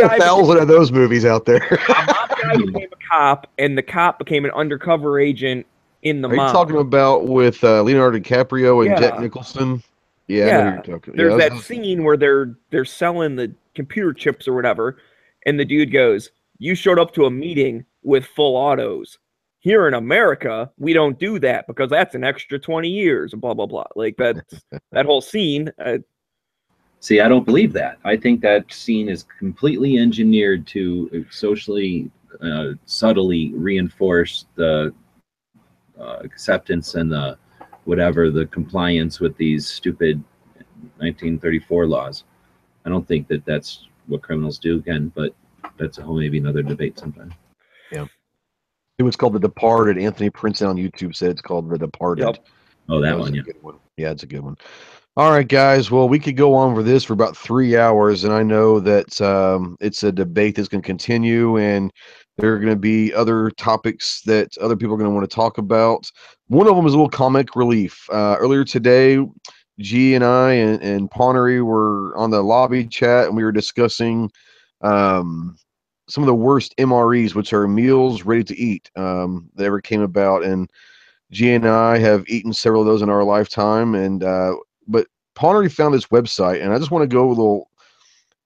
1,000 of those movies out there. The mob guy became a cop, and the cop became an undercover agent in the mob. Are you talking about with Leonardo DiCaprio and Jack Nicholson? Yeah, I know who you're talking. There's that scene where they're selling the computer chips or whatever, and the dude goes, "You showed up to a meeting with full autos. Here in America, we don't do that because that's an extra 20 years," and blah blah blah. Like that whole scene. See, I don't believe that. I think that scene is completely engineered to socially, subtly reinforce the acceptance and the the compliance with these stupid 1934 laws. I don't think that that's what criminals do again, but that's maybe another debate sometime. Yeah. It was called The Departed. Anthony Princeton on YouTube said it's called The Departed. Yep. Oh, that one, yeah. Good one. Yeah, it's a good one. All right, guys. Well, we could go on for this for about 3 hours, and I know that it's a debate that's going to continue, and there are going to be other topics that other people are going to want to talk about. One of them is a little comic relief. Earlier today, G and I and Ponery were on the lobby chat, and we were discussing some of the worst MREs, which are meals ready to eat, that ever came about. And G and I have eaten several of those in our lifetime, and but Ponery found this website, and I just want to go a little,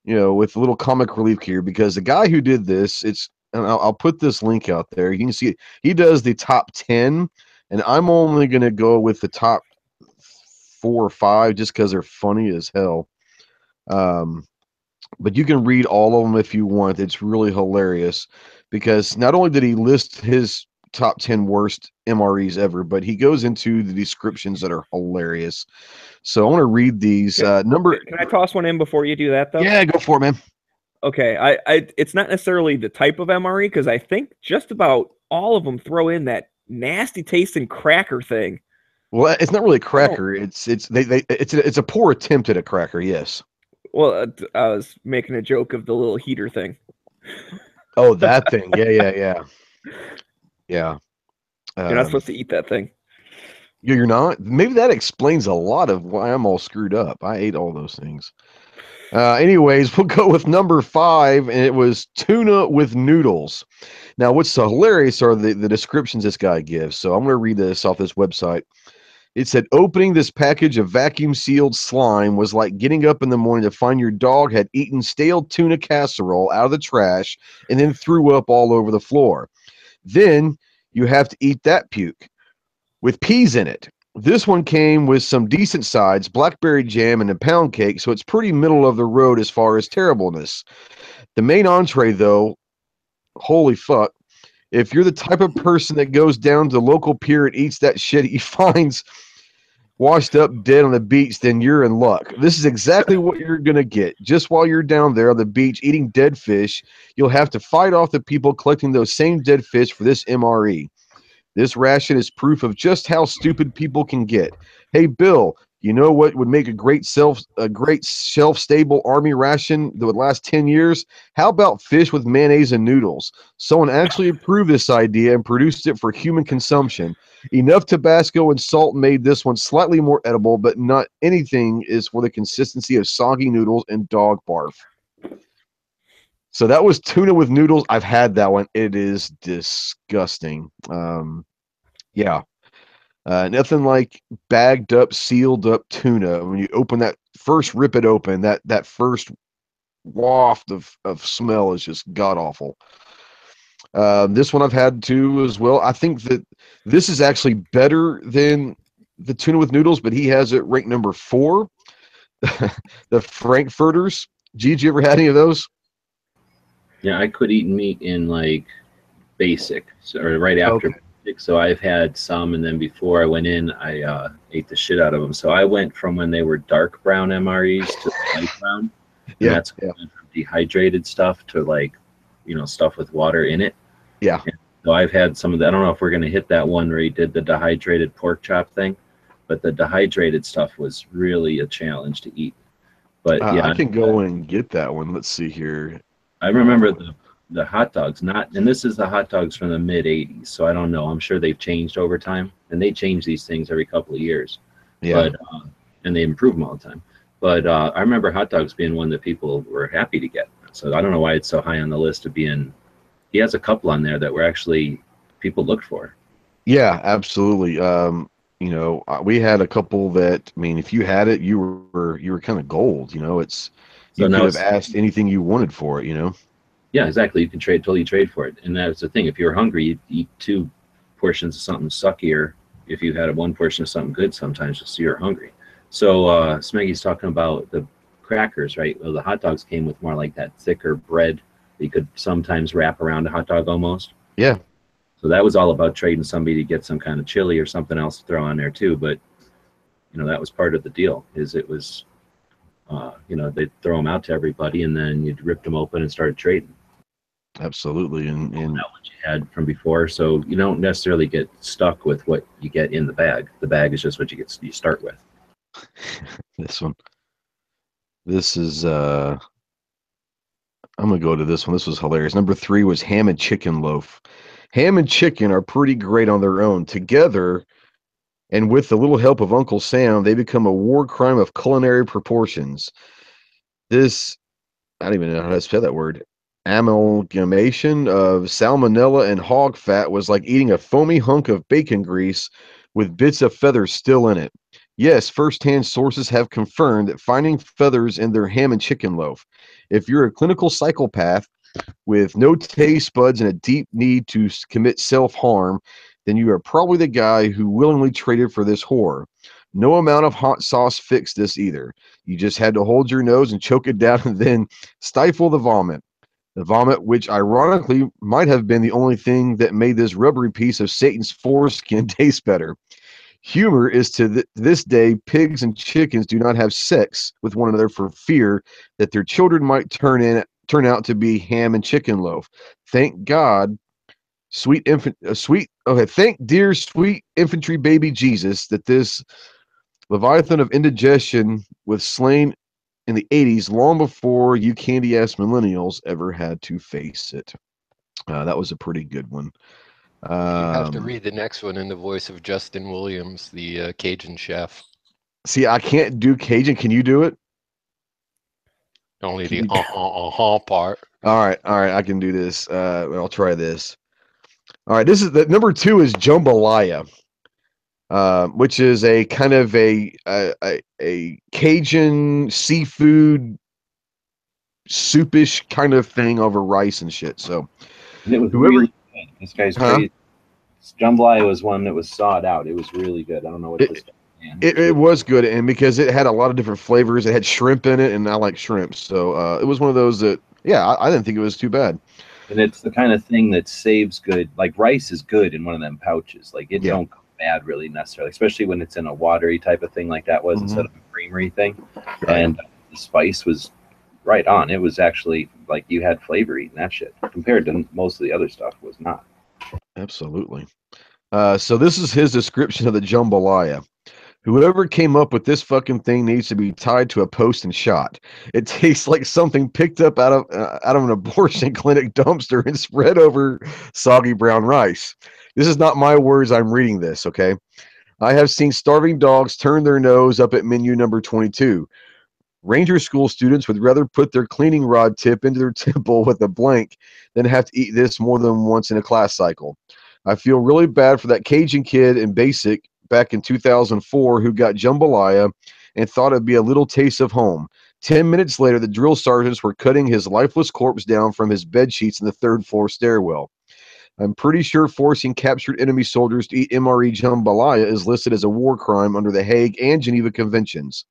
with a little comic relief here, because the guy who did this, and I'll put this link out there. You can see it. He does the top 10, and I'm only going to go with the top 4 or 5 just because they're funny as hell. But you can read all of them if you want. It's really hilarious because not only did he list his top 10 worst MREs ever, but he goes into the descriptions that are hilarious. So I want to read these. Can I toss one in before you do that, though? Yeah, go for it, man. Okay, it's not necessarily the type of MRE, because I think just about all of them throw in that nasty tasting cracker thing. Well, it's not really a cracker. It's a poor attempt at a cracker. Yes. Well, I was making a joke of the little heater thing. Oh, that thing. Yeah. You're not supposed to eat that thing. You're not? Maybe that explains a lot of why I'm all screwed up. I ate all those things. Anyways, we'll go with number 5, and it was tuna with noodles. Now, what's so hilarious are the descriptions this guy gives. So I'm going to read this off this website. It said, opening this package of vacuum-sealed slime was like getting up in the morning to find your dog had eaten stale tuna casserole out of the trash and then threw up all over the floor. Then you have to eat that puke with peas in it. This one came with some decent sides, blackberry jam, and a pound cake, so it's pretty middle of the road as far as terribleness. The main entree, though, holy fuck, if you're the type of person that goes down to the local pier and eats that shit he finds washed up dead on the beach, then you're in luck. This is exactly what you're going to get. Just while you're down there on the beach eating dead fish, you'll have to fight off the people collecting those same dead fish for this MRE. This ration is proof of just how stupid people can get. Hey, Bill, you know what would make a great shelf-stable army ration that would last 10 years? How about fish with mayonnaise and noodles? Someone actually approved this idea and produced it for human consumption. Enough Tabasco and salt made this one slightly more edible, but not anything is for the consistency of soggy noodles and dog barf. So that was tuna with noodles. I've had that one. It is disgusting. Yeah. Nothing like bagged up, sealed up tuna. When you open that, first rip it open, that first waft of smell is just god-awful. This one I've had too as well. I think that this is actually better than the tuna with noodles, but he has it ranked number 4. The Frankfurters. Did you ever had any of those? Yeah, I quit eating meat in like basic, or right after basic. So I've had some, and then before I went in, I ate the shit out of them. So I went from when they were dark brown MREs to light brown. And that's when I went from dehydrated stuff to like, stuff with water in it. Yeah. And so I've had some of that. I don't know if we're going to hit that one where he did the dehydrated pork chop thing, but the dehydrated stuff was really a challenge to eat. But yeah, I can go and get that one. Let's see here. I remember the hot dogs, and this is the hot dogs from the mid 80s, so I don't know. I'm sure they've changed over time, and they change these things every couple of years. Yeah. But and they improve them all the time. But I remember hot dogs being one that people were happy to get. So I don't know why it's so high on the list of being. He has a couple on there that were actually people looked for. Yeah, absolutely. We had a couple that, I mean, if you had it, you were kind of gold. It's. You could have asked anything you wanted for it, Yeah, exactly. You can totally trade for it. And that's the thing. If you're hungry, you eat 2 portions of something suckier. If you had 1 portion of something good, sometimes you're hungry. So Smeggy's talking about the crackers, right? Well, the hot dogs came with more like that thicker bread that you could sometimes wrap around a hot dog almost. Yeah. So that was all about trading somebody to get some kind of chili or something else to throw on there too. But, that was part of the deal, is it was... they'd throw them out to everybody, and then you'd rip them open and start trading. Absolutely, and that what you had from before, so you don't necessarily get stuck with what you get in the bag. The bag is just what you start with. This is I'm gonna go to this one. This was hilarious. Number 3 was ham and chicken loaf. Ham and chicken are pretty great on their own. Together, and with the little help of Uncle Sam, they become a war crime of culinary proportions. This, I don't even know how to spell that word. Amalgamation of salmonella and hog fat was like eating a foamy hunk of bacon grease with bits of feathers still in it. Yes, first-hand sources have confirmed that finding feathers in their ham and chicken loaf. If you're a clinical psychopath with no taste buds and a deep need to commit self-harm, then you are probably the guy who willingly traded for this horror. No amount of hot sauce fixed this either. You just had to hold your nose and choke it down and then stifle the vomit. The vomit, which ironically might have been the only thing that made this rubbery piece of Satan's foreskin taste better. Humor is to this day, pigs and chickens do not have sex with one another for fear that their children might turn out to be ham and chicken loaf. Thank God Thank dear sweet infantry baby Jesus that this Leviathan of indigestion was slain in the 80s, long before you candy ass millennials ever had to face it. That was a pretty good one. You have to read the next one in the voice of Justin Williams, the Cajun chef. See, I can't do Cajun. Can you do it? Only the part. All right, I can do this. I'll try this. All right, this is the number 2 is Jambalaya, which is a kind of a Cajun seafood soupish kind of thing over rice and shit. So, and it was really good. This guy's crazy. Jambalaya was one that was sawed out. It was really good. I don't know what it was good, and because it had a lot of different flavors, it had shrimp in it, and I like shrimp, so it was one of those that, yeah, I didn't think it was too bad. And it's the kind of thing that saves good. Like rice is good in one of them pouches. Like it don't go bad really necessarily, especially when it's in a watery type of thing like that was instead of a creamery thing. Right. And the spice was right on. It was actually like you had flavor eating that shit compared to most of the other stuff was not. Absolutely. So this is his description of the jambalaya. Whoever came up with this fucking thing needs to be tied to a post and shot. It tastes like something picked up out of an abortion clinic dumpster and spread over soggy brown rice. This is not my words. I'm reading this, okay? I have seen starving dogs turn their nose up at menu number 22. Ranger school students would rather put their cleaning rod tip into their temple with a blank than have to eat this more than once in a class cycle. I feel really bad for that Cajun kid in basic back in 2004 who got jambalaya and thought it'd be a little taste of home. 10 minutes later, the drill sergeants were cutting his lifeless corpse down from his bed sheets in the 3rd floor stairwell. I'm pretty sure forcing captured enemy soldiers to eat MRE jambalaya is listed as a war crime under the Hague and Geneva Conventions.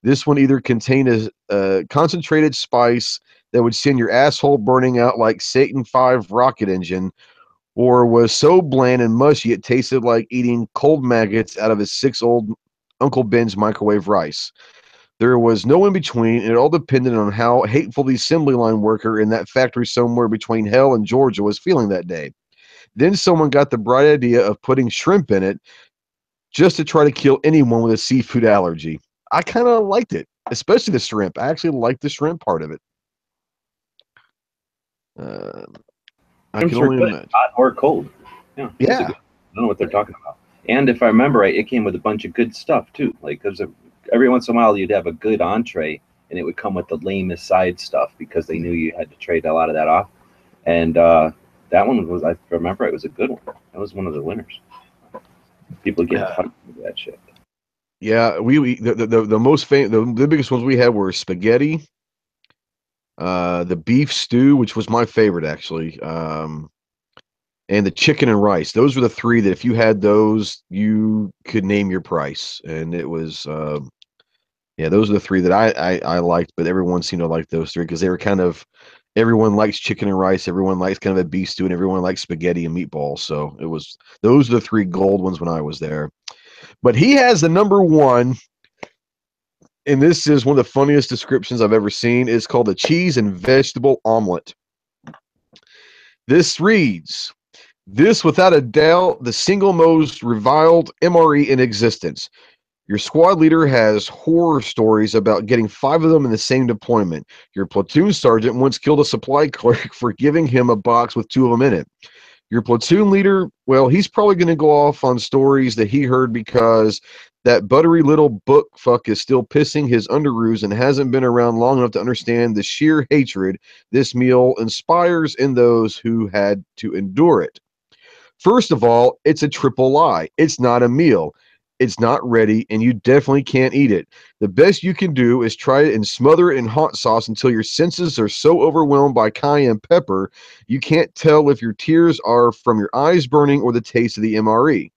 This one either contained a concentrated spice that would send your asshole burning out like Satan 5 rocket engine, or was so bland and mushy it tasted like eating cold maggots out of his 6-old Uncle Ben's microwave rice. There was no in between, and it all depended on how hateful the assembly line worker in that factory somewhere between hell and Georgia was feeling that day. Then someone got the bright idea of putting shrimp in it just to try to kill anyone with a seafood allergy. I kind of liked it, especially the shrimp. I actually liked the shrimp part of it. I can only imagine. Hot or cold. Yeah. I don't know what they're talking about. And if I remember right, it came with a bunch of good stuff too. Like because every once in a while you'd have a good entree, and it would come with the lamest side stuff because they knew you had to trade a lot of that off. And that one was, I remember, it was a good one. That was one of the winners. People get fucked with that shit. Yeah, the most famous, the biggest ones we had were spaghetti. The beef stew, which was my favorite actually, and the chicken and rice. Those were the 3 that if you had those, you could name your price. And it was, those are the 3 that I liked, but everyone seemed to like those 3 because they were kind of, everyone likes chicken and rice, everyone likes kind of a beef stew, and everyone likes spaghetti and meatballs. So those are the 3 gold ones when I was there. But he has the number 1. And this is one of the funniest descriptions I've ever seen. It's called the cheese and vegetable omelet. This reads, this without a doubt the single most reviled MRE in existence. Your squad leader has horror stories about getting 5 of them in the same deployment. Your platoon sergeant once killed a supply clerk for giving him a box with 2 of them in it. Your platoon leader, well, he's probably going to go off on stories that he heard because that buttery little book fuck is still pissing his underoos and hasn't been around long enough to understand the sheer hatred this meal inspires in those who had to endure it. First of all, it's a triple lie. It's not a meal. It's not ready, and you definitely can't eat it. The best you can do is try it and smother it in hot sauce until your senses are so overwhelmed by cayenne pepper you can't tell if your tears are from your eyes burning or the taste of the MRE.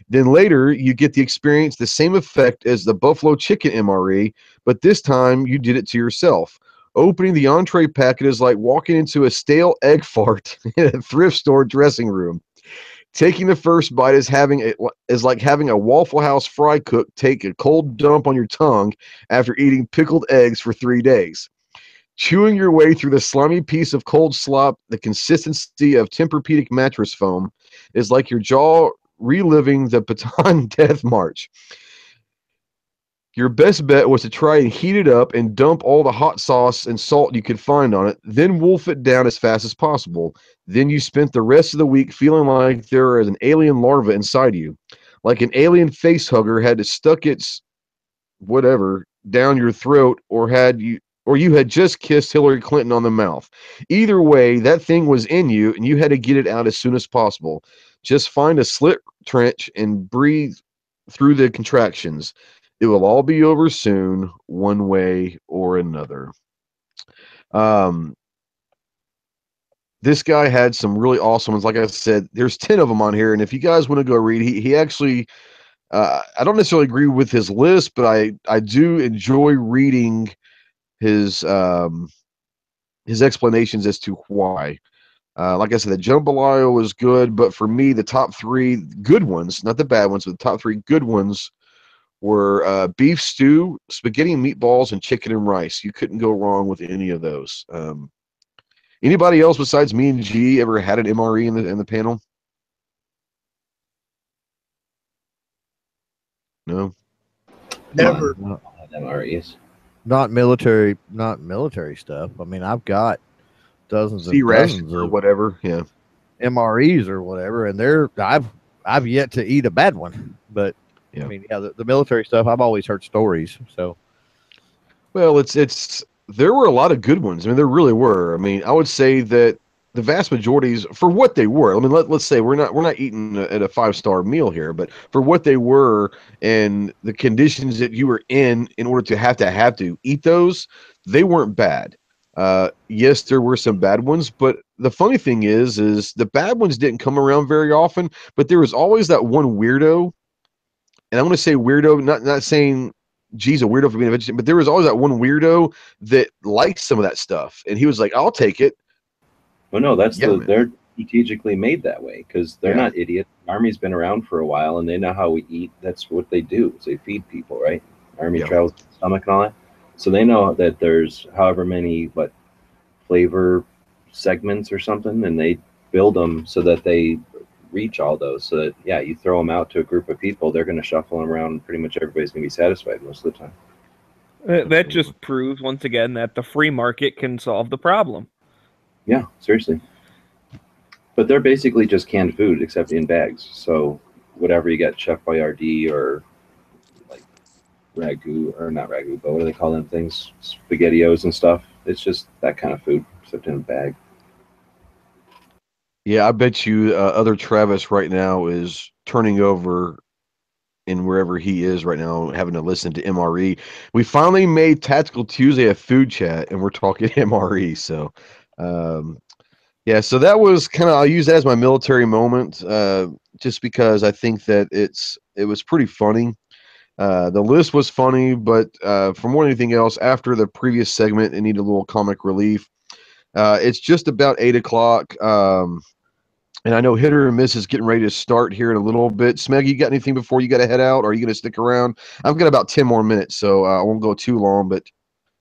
Then later, you get the experience the same effect as the buffalo chicken MRE, but this time you did it to yourself. Opening the entree packet is like walking into a stale egg fart in a thrift store dressing room. Taking the first bite is like having a Waffle House fry cook take a cold dump on your tongue after eating pickled eggs for 3 days. Chewing your way through the slimy piece of cold slop, the consistency of Tempur-Pedic mattress foam is like your jaw reliving the Bataan Death March. Your best bet was to try and heat it up and dump all the hot sauce and salt you could find on it, then wolf it down as fast as possible. Then you spent the rest of the week feeling like there was an alien larva inside you, like an alien face hugger had stuck its whatever down your throat, or you had just kissed Hillary Clinton on the mouth. Either way, that thing was in you, and you had to get it out as soon as possible. Just find a slit trench and breathe through the contractions. It will all be over soon, one way or another. This guy had some really awesome ones. Like I said, there's 10 of them on here, and if you guys want to go read, he actually, I don't necessarily agree with his list, but I do enjoy reading his explanations as to why. Like I said, the Jambalaya was good, but for me, the top 3 good ones, not the bad ones, but the top 3 good ones were beef stew, spaghetti and meatballs, and chicken and rice. You couldn't go wrong with any of those. Anybody else besides me and G ever had an MRE in the panel? No. Never. MREs. Not military stuff. I mean, I've got dozens and dozens or of whatever. Yeah. MREs or whatever, and I've yet to eat a bad one. But yeah. I mean, yeah, the military stuff, I've always heard stories. So, well, there were a lot of good ones. I mean, there really were. I mean, I would say that the vast majorities, for what they were, I mean, let's say we're not eating at a 5-star meal here, but for what they were and the conditions that you were in order to have to eat those, they weren't bad. Yes, there were some bad ones, but the funny thing is the bad ones didn't come around very often, but there was always that one weirdo. And I'm going to say weirdo, not saying G's a weirdo for being a vegetarian, but there was always that one weirdo that liked some of that stuff. And he was like, I'll take it. Well, no, they're strategically made that way because they're not idiots. The Army's been around for a while and they know how we eat. That's what they do. Is they feed people, right? Army travels the stomach and all that. So they know that there's however many, flavor segments or something, and they build them so that they reach all those, so that you throw them out to a group of people, they're going to shuffle them around, and pretty much everybody's going to be satisfied most of the time. That just proves once again that the free market can solve the problem. Yeah, seriously. But they're basically just canned food except in bags. So whatever you get, Chef Boyardee or ragu, or not ragu, but what do they call them things, SpaghettiOs and stuff, it's just that kind of food except in a bag. Yeah, I bet you other Travis right now is turning over in wherever he is right now, having to listen to MRE. We finally made Tactical Tuesday a food chat, and we're talking MRE. So, so that was I'll use that as my military moment, just because I think that it was pretty funny. The list was funny, but for more than anything else, after the previous segment, it needed a little comic relief. It's just about 8 o'clock. And I know Hit or Miss is getting ready to start here in a little bit. Smeg, you got anything before you got to head out, or are you going to stick around? I've got about 10 more minutes, so I won't go too long, but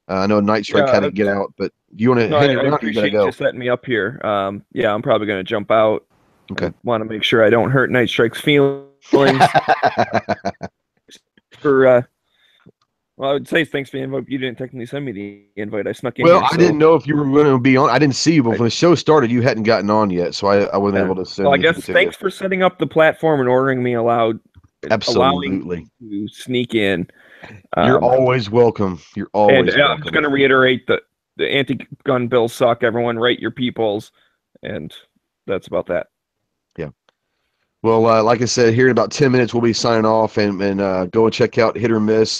I know Night Strike had to get out, but do you want to hang around or you got to go? You setting me up here. I'm probably going to jump out. Okay. I want to make sure I don't hurt Night Strike's feelings. Well, I would say thanks for the invite. You didn't technically send me the invite. I snuck in. Well, I didn't know if you were going to be on. I didn't see you, but when the show started, you hadn't gotten on yet, so I wasn't able to send. Well, I guess thanks for setting up the platform and ordering me allowing to sneak in. You're always welcome. You're always welcome. I'm just going to reiterate that the anti-gun bills suck. Everyone write your peoples, and that's about that. Yeah. Well, like I said, here in about 10 minutes, we'll be signing off and go and check out Hit or Miss.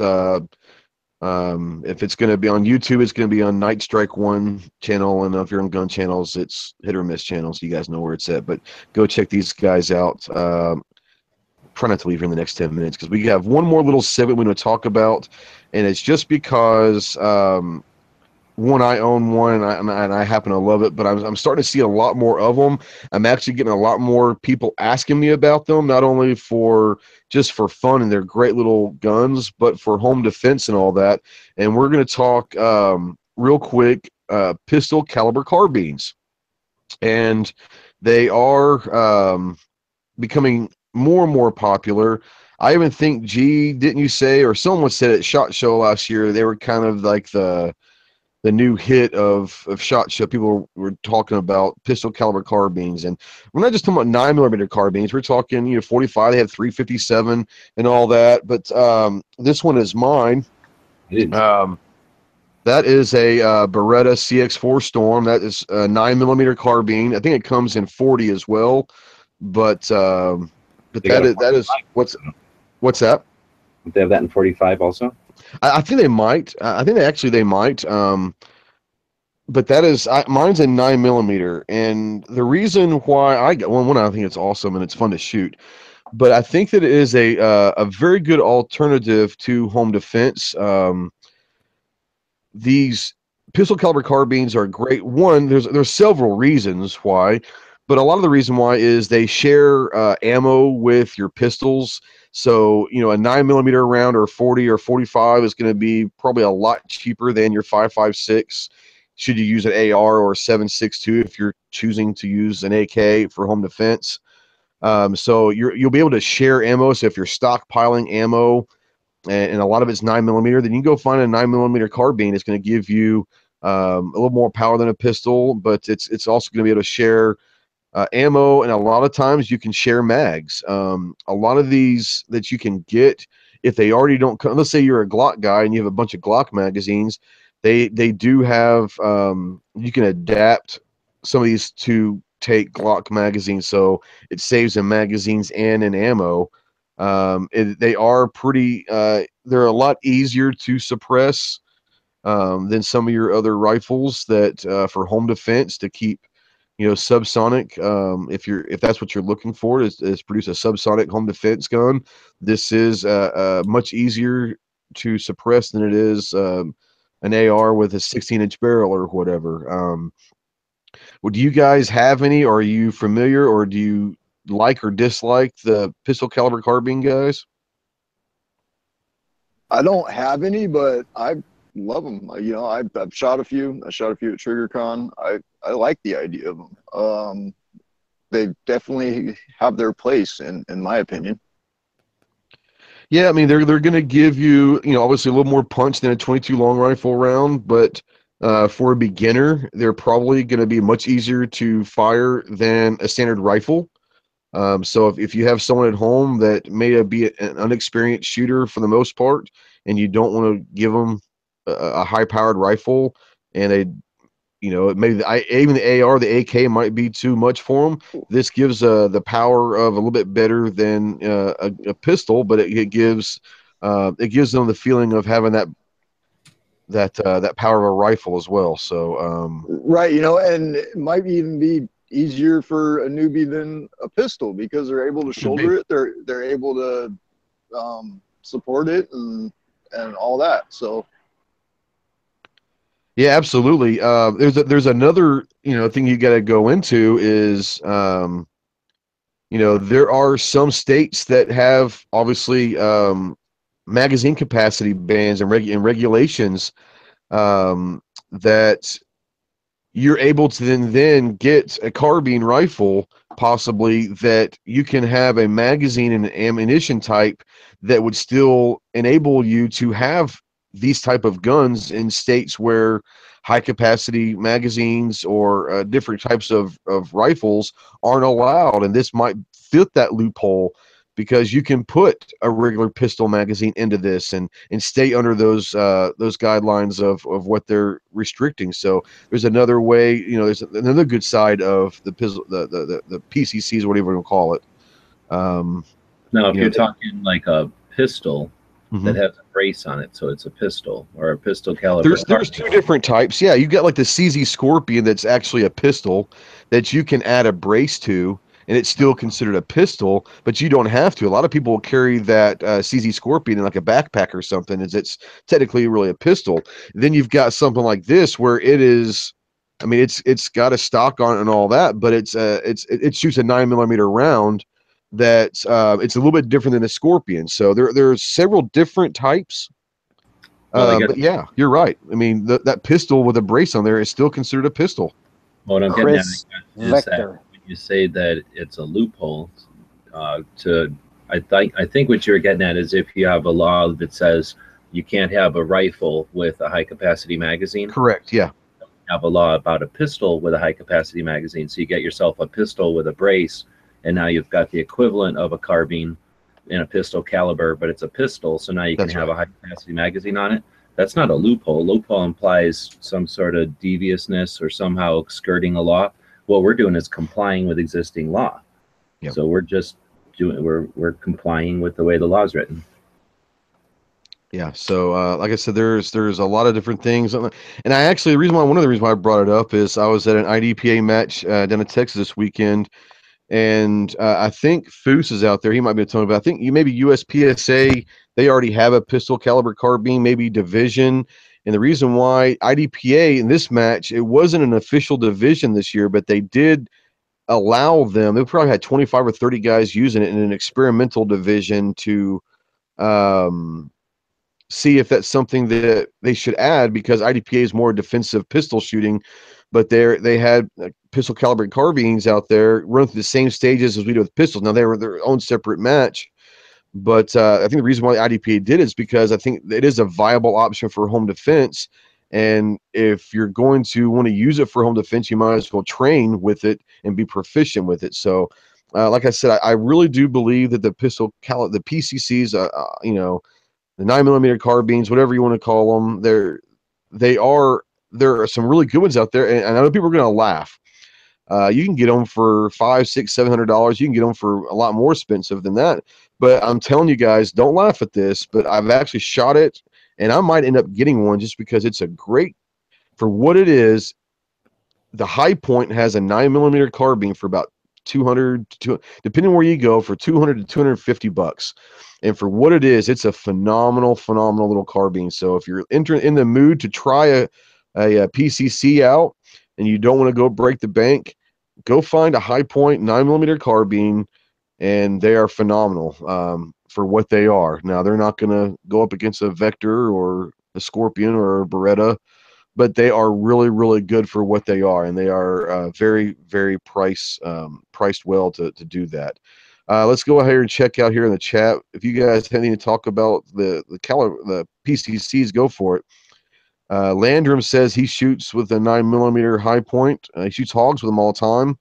If it's going to be on YouTube, it's going to be on Night Strike 1 channel, and if you're on GunChannels, it's Hit or Miss channel, so you guys know where it's at. But go check these guys out. Try not to leave here in the next 10 minutes because we have one more little segment we want to talk about, and it's just because one, I own one, and I happen to love it, but I'm starting to see a lot more of them. I'm actually getting a lot more people asking me about them, not only just for fun and they're great little guns, but for home defense and all that. And we're going to talk real quick pistol caliber carbines, and they are becoming more and more popular. I even think, didn't you say, or someone said at SHOT Show last year, they were kind of like the new hit of SHOT Show. People were talking about pistol caliber carbines, and we're not just talking about 9mm carbines. We're talking 45. They have 357 and all that. But this one is mine. That is a Beretta CX4 Storm. That is a 9mm carbine. I think it comes in 40 as well. But that is what's that? They have that in 45 also. I think they might. I think they might. But that is mine's a 9mm, and the reason why I got one, I think it's awesome and it's fun to shoot. But I think that it is a very good alternative to home defense. These pistol caliber carbines are great. One, there's several reasons why, but a lot of the reason why is they share ammo with your pistols. So, a 9mm round or 40 or 45 is going to be probably a lot cheaper than your 5.56. Should you use an AR or 7.62 if you're choosing to use an AK for home defense? So you'll be able to share ammo. So if you're stockpiling ammo, and a lot of it's 9mm, then you can go find a 9mm carbine. It's going to give you a little more power than a pistol, but it's also going to be able to share ammo, and a lot of times you can share mags. A lot of these that you can get, if they already don't come, let's say you're a Glock guy and you have a bunch of Glock magazines, they do have you can adapt some of these to take Glock magazines, so it saves in magazines and in ammo. They are pretty they're a lot easier to suppress than some of your other rifles that for home defense, to keep subsonic. If that's what you're looking for, is produce a subsonic home defense gun. This is much easier to suppress than it is an AR with a 16-inch barrel or whatever. Well, do you guys have any, or are you familiar, or do you like or dislike the pistol caliber carbine, guys? I don't have any, but I love them. I've shot a few. I shot a few at TriggerCon. I like the idea of them. They definitely have their place, in my opinion. Yeah, I mean they're going to give you obviously a little more punch than a 22 long rifle round, but for a beginner, they're probably going to be much easier to fire than a standard rifle. So if you have someone at home that may be an unexperienced shooter for the most part, and you don't want to give them a high-powered rifle, and maybe even the AR, the AK might be too much for them. This gives the power of a little bit better than a pistol, but it gives them the feeling of having that power of a rifle as well. So right, and it might even be easier for a newbie than a pistol because they're able to shoulder it. They're able to support it and all that. So. Yeah, absolutely. There's another thing you got to go into is there are some states that have obviously magazine capacity bans and regulations that you're able to then get a carbine rifle possibly that you can have a magazine and ammunition type that would still enable you to have these type of guns in states where high capacity magazines or different types of rifles aren't allowed. And this might fit that loophole because you can put a regular pistol magazine into this and stay under those guidelines of what they're restricting. So there's another way, there's another good side of the pistol, the PCCs, whatever you call it. Now, if you're talking like a pistol that has a brace on it, so it's a pistol or a pistol caliber. There's two different types. Yeah, you've got like the CZ Scorpion that's actually a pistol that you can add a brace to, and it's still considered a pistol, but you don't have to. A lot of people will carry that CZ Scorpion in like a backpack or something, as it's technically really a pistol. Then you've got something like this where it is, I mean, it's got a stock on it and all that, but it shoots a 9mm round. That it's a little bit different than a Scorpion. So there's several different types But yeah, you're right. I mean, that pistol with a brace on there is still considered a pistol. What I'm getting at is Vector. that when you say that it's a loophole, I think what you're getting at is if you have a law that says you can't have a rifle with a high capacity magazine. Correct. Yeah. You have a law about a pistol with a high capacity magazine. So you get yourself a pistol with a brace, and now you've got the equivalent of a carbine in a pistol caliber, but it's a pistol. So now you can have a high capacity magazine on it. That's not a loophole. Loophole implies some sort of deviousness or somehow skirting a law. What we're doing is complying with existing law. Yep. So we're just we're complying with the way the law is written. Yeah. So, like I said, there's a lot of different things, and I actually one of the reasons why I brought it up is I was at an IDPA match down in Texas this weekend, and I think Foose is out there. He might be telling me, but I think maybe USPSA, they already have a pistol caliber carbine, maybe division. And the reason why IDPA in this match, it wasn't an official division this year, but they did allow them. They probably had 25 or 30 guys using it in an experimental division to see if that's something that they should add, because IDPA is more defensive pistol shooting, but they had pistol caliber carbines out there run through the same stages as we do with pistols. Now they were their own separate match, but I think the reason why IDPA did it is because I think it is a viable option for home defense. And if you're going to want to use it for home defense, you might as well train with it and be proficient with it. So, like I said, I really do believe that the the PCCs, the 9mm carbines, whatever you want to call them, there are some really good ones out there, and I know people are going to laugh. You can get them for $500, $600, $700. You can get them for a lot more expensive than that. But I'm telling you guys, don't laugh at this. But I've actually shot it, and I might end up getting one just because it's a great, for what it is. The High Point has a 9mm carbine for about 200 to, depending where you go, for 200 to $250. And for what it is, it's a phenomenal little carbine. So if you're in the mood to try a PCC out and you don't want to go break the bank, go find a High Point 9mm carbine, and they are phenomenal for what they are. Now, they're not going to go up against a Vector or a Scorpion or a Beretta, but they are really good for what they are, and they are very priced well to do that. Let's go ahead and check out here in the chat. If you guys have anything to talk about the PCCs, go for it. Landrum says he shoots with a 9mm High Point. He shoots hogs with them all the time.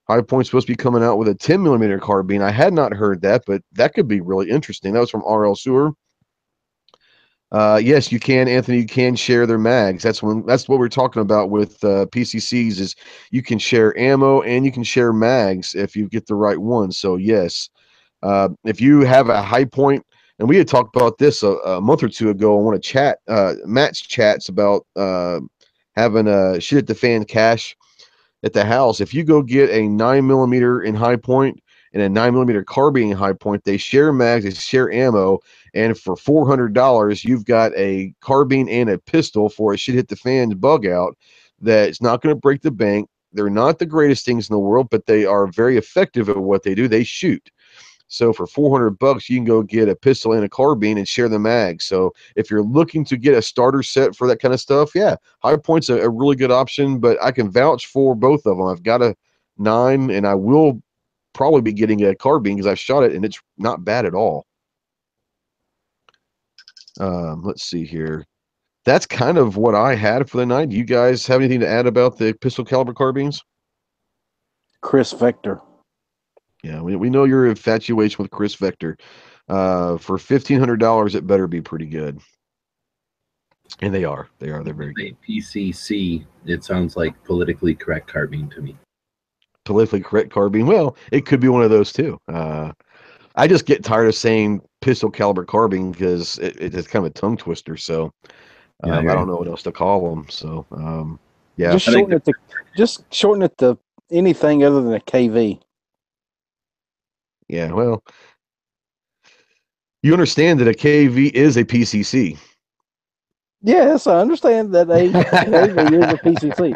High Point's supposed to be coming out with a 10mm carbine. I had not heard that, but that could be really interesting. That was from RL Sewer. Yes, you can, Anthony. You can share their mags. That's what we're talking about with PCCs. Is you can share ammo and you can share mags if you get the right one. So yes, if you have a High Point, and we had talked about this a month or two ago on one of Matt's chats about having a shit at the fan cache at the house. If you go get a 9mm in High Point and a 9mm carbine in High Point, they share mags, they share ammo. And for $400, you've got a carbine and a pistol for a shit hit the fan bug out that's not going to break the bank. They're not the greatest things in the world, but they are very effective at what they do. They shoot. So for $400, you can go get a pistol and a carbine and share the mag. So if you're looking to get a starter set for that kind of stuff, yeah, High Point's a really good option, but I can vouch for both of them. I've got a 9, and I will probably be getting a carbine because I've shot it, and it's not bad at all. Let's see here. That's kind of what I had for the night. Do you guys have anything to add about the pistol caliber carbines? Chris Vector. Yeah, we know your infatuation with Chris Vector. For $1,500, it better be pretty good. And they are. They're very good. PCC, it sounds like politically correct carbine to me. Politically correct carbine. Well, it could be one of those too. I just get tired of saying pistol caliber carbine because it's kind of a tongue twister. So I don't know what else to call them. So yeah, just shorten it to anything other than a KV. Yeah, well, you understand that a KV is a PCC. Yes, I understand that a KV is a PCC.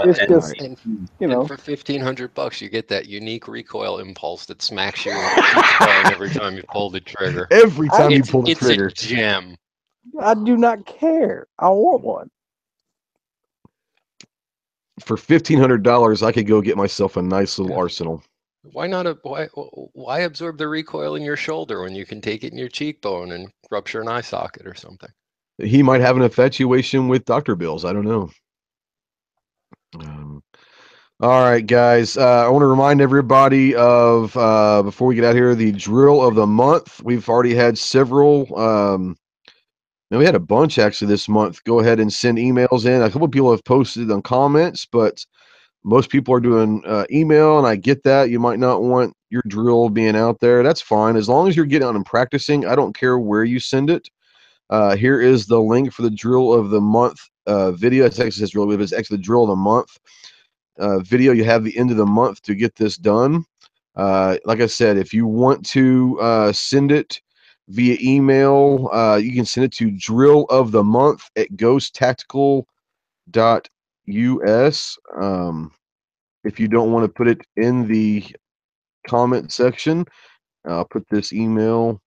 It's just, and for $1,500, you get that unique recoil impulse that smacks you on the cheekbone every time you pull the trigger. Every time you pull the trigger. It's a gem. I do not care. I want one. For $1,500, I could go get myself a nice little arsenal. Why not? Why absorb the recoil in your shoulder when you can take it in your cheekbone and rupture an eye socket or something? He might have an infatuation with Dr. Bills. I don't know. All right, guys. I want to remind everybody of, before we get out here, the drill of the month. We've already had several. We had a bunch actually this month. Go ahead and send emails in. A couple of people have posted on comments, but most people are doing email, and I get that. You might not want your drill being out there. That's fine. As long as you're getting out and practicing, I don't care where you send it. Here is the link for the drill of the month video. It's actually says drill, but it's actually the drill of the month video. You have the end of the month to get this done. Like I said, if you want to send it via email, you can send it to drillofthemonth@ghosttactical.us. If you don't want to put it in the comment section, I'll put this email.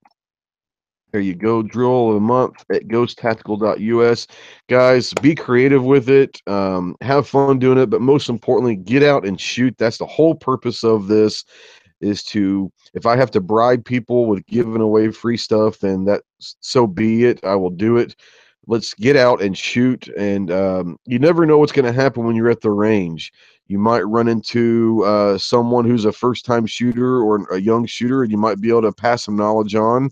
There you go, drill of the month at ghosttactical.us. Guys, be creative with it. Have fun doing it, but most importantly, get out and shoot. That's the whole purpose of this, is to, if I have to bribe people with giving away free stuff, then that, so be it. I will do it. Let's get out and shoot. And you never know what's going to happen when you're at the range. You might run into someone who's a first-time shooter or a young shooter, and you might be able to pass some knowledge on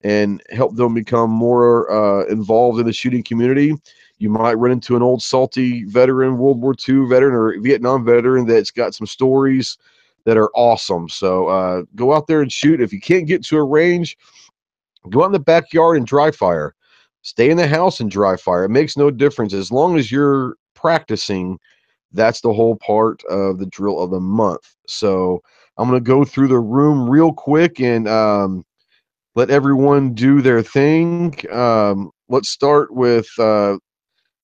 and help them become more involved in the shooting community. You might run into an old salty veteran, World War II veteran or Vietnam veteran that's got some stories that are awesome. So go out there and shoot. If you can't get to a range, go out in the backyard and dry fire. Stay in the house and dry fire. It makes no difference. As long as you're practicing, that's the whole part of the drill of the month. So I'm going to go through the room real quick and let everyone do their thing. Let's start with, I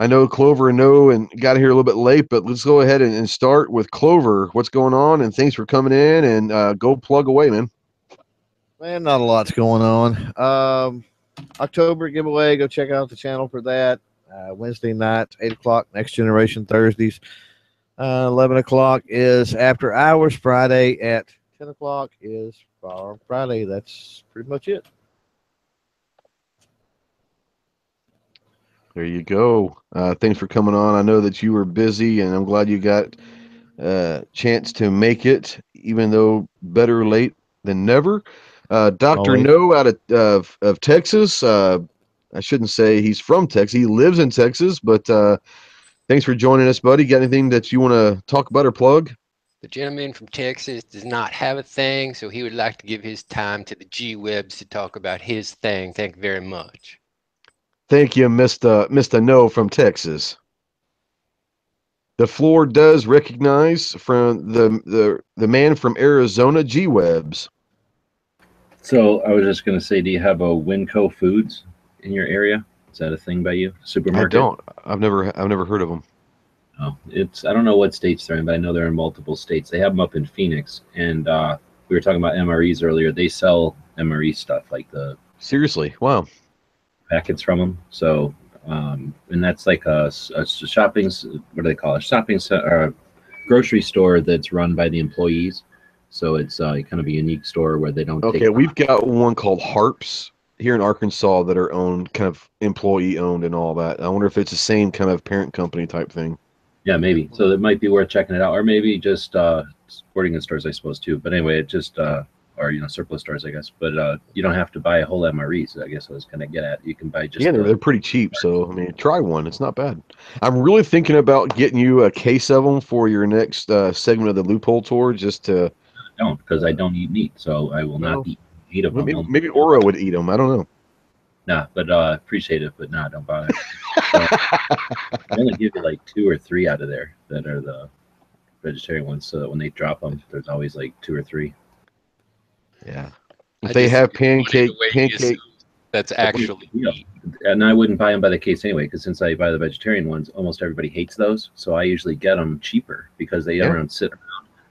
know Clover and No and got here a little bit late, but let's go ahead and start with Clover. What's going on? And thanks for coming in, and go plug away, man. Man, not a lot's going on. October giveaway, go check out the channel for that. Wednesday night, 8 o'clock, Next Generation Thursdays. 11 o'clock is After Hours. Friday at 10 o'clock is Firearm Friday. That's pretty much it. There you go. Thanks for coming on. I know that you were busy, and I'm glad you got a chance to make it, even though better late than never. Dr. No out of Texas. I shouldn't say he's from Texas. He lives in Texas, but thanks for joining us, buddy. Got anything that you want to talk about or plug? The gentleman from Texas does not have a thing, so he would like to give his time to the G-Webs to talk about his thing. Thank you very much. Thank you, Mr. No from Texas. The floor does recognize from the man from Arizona, G-Webs. So I was just going to say, do you have a Winco Foods in your area? Is that a thing by you? Supermarket? I don't. I've never heard of them. Oh, I don't know what states they're in, but I know they're in multiple states. They have them up in Phoenix, and we were talking about MREs earlier. They sell MRE stuff, like the seriously, wow, packets from them. So, and that's like a shopping. What do they call it? Shopping center, a grocery store that's run by the employees. So it's kind of a unique store where they don't. Okay, we've got one called Harps here in Arkansas that are owned, kind of employee owned and all that. I wonder if it's the same kind of parent company type thing. Yeah, maybe. So it might be worth checking it out, or maybe just sporting goods stores, I suppose, too. But anyway, it just or surplus stores, I guess. But you don't have to buy a whole MRE. So I guess I was going to get at. You can buy just they're pretty cheap. So I mean, try one. It's not bad. I'm really thinking about getting you a case of them for your next segment of the Loophole Tour, just to. Don't, because I don't eat meat, so I will not eat of them. Maybe Oro would eat them. I don't know. Nah, but appreciate it, but don't bother. I only give you like 2 or 3 out of there that are the vegetarian ones, so that when they drop them, there's always like 2 or 3. Yeah. If they have pancake. That's actually meat. And I wouldn't buy them by the case anyway, because since I buy the vegetarian ones, almost everybody hates those. So I usually get them cheaper because they don't sit around.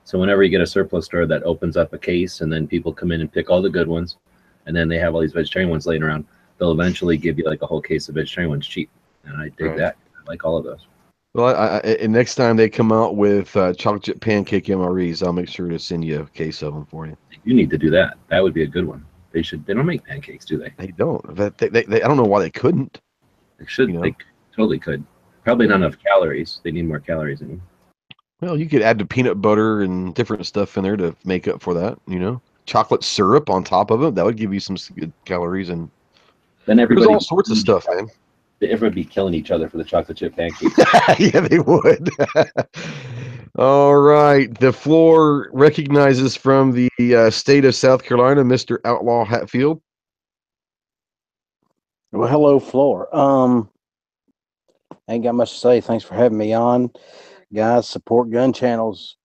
So whenever you get a surplus store that opens up a case, and then people come in and pick all the good ones, and then they have all these vegetarian ones laying around, they'll eventually give you like a whole case of vegetarian ones cheap, and I dig that. I like all of those. Well, and next time they come out with chocolate chip pancake MREs, I'll make sure to send you a case of them for you. You need to do that. That would be a good one. They should. They don't make pancakes, do they? They don't. They I don't know why they couldn't. They should. They totally could. Probably not enough calories. They need more calories in them. Well, you could add the peanut butter and different stuff in there to make up for that. Chocolate syrup on top of it. That would give you some good calories. And then there's all sorts of stuff, man. Everyone be killing each other for the chocolate chip pancakes. Yeah, they would. All right. The floor recognizes from the state of South Carolina, Mr. Outlaw Hatfield. Well, hello, floor. Ain't got much to say. Thanks for having me on. Guys, support Gun Channels.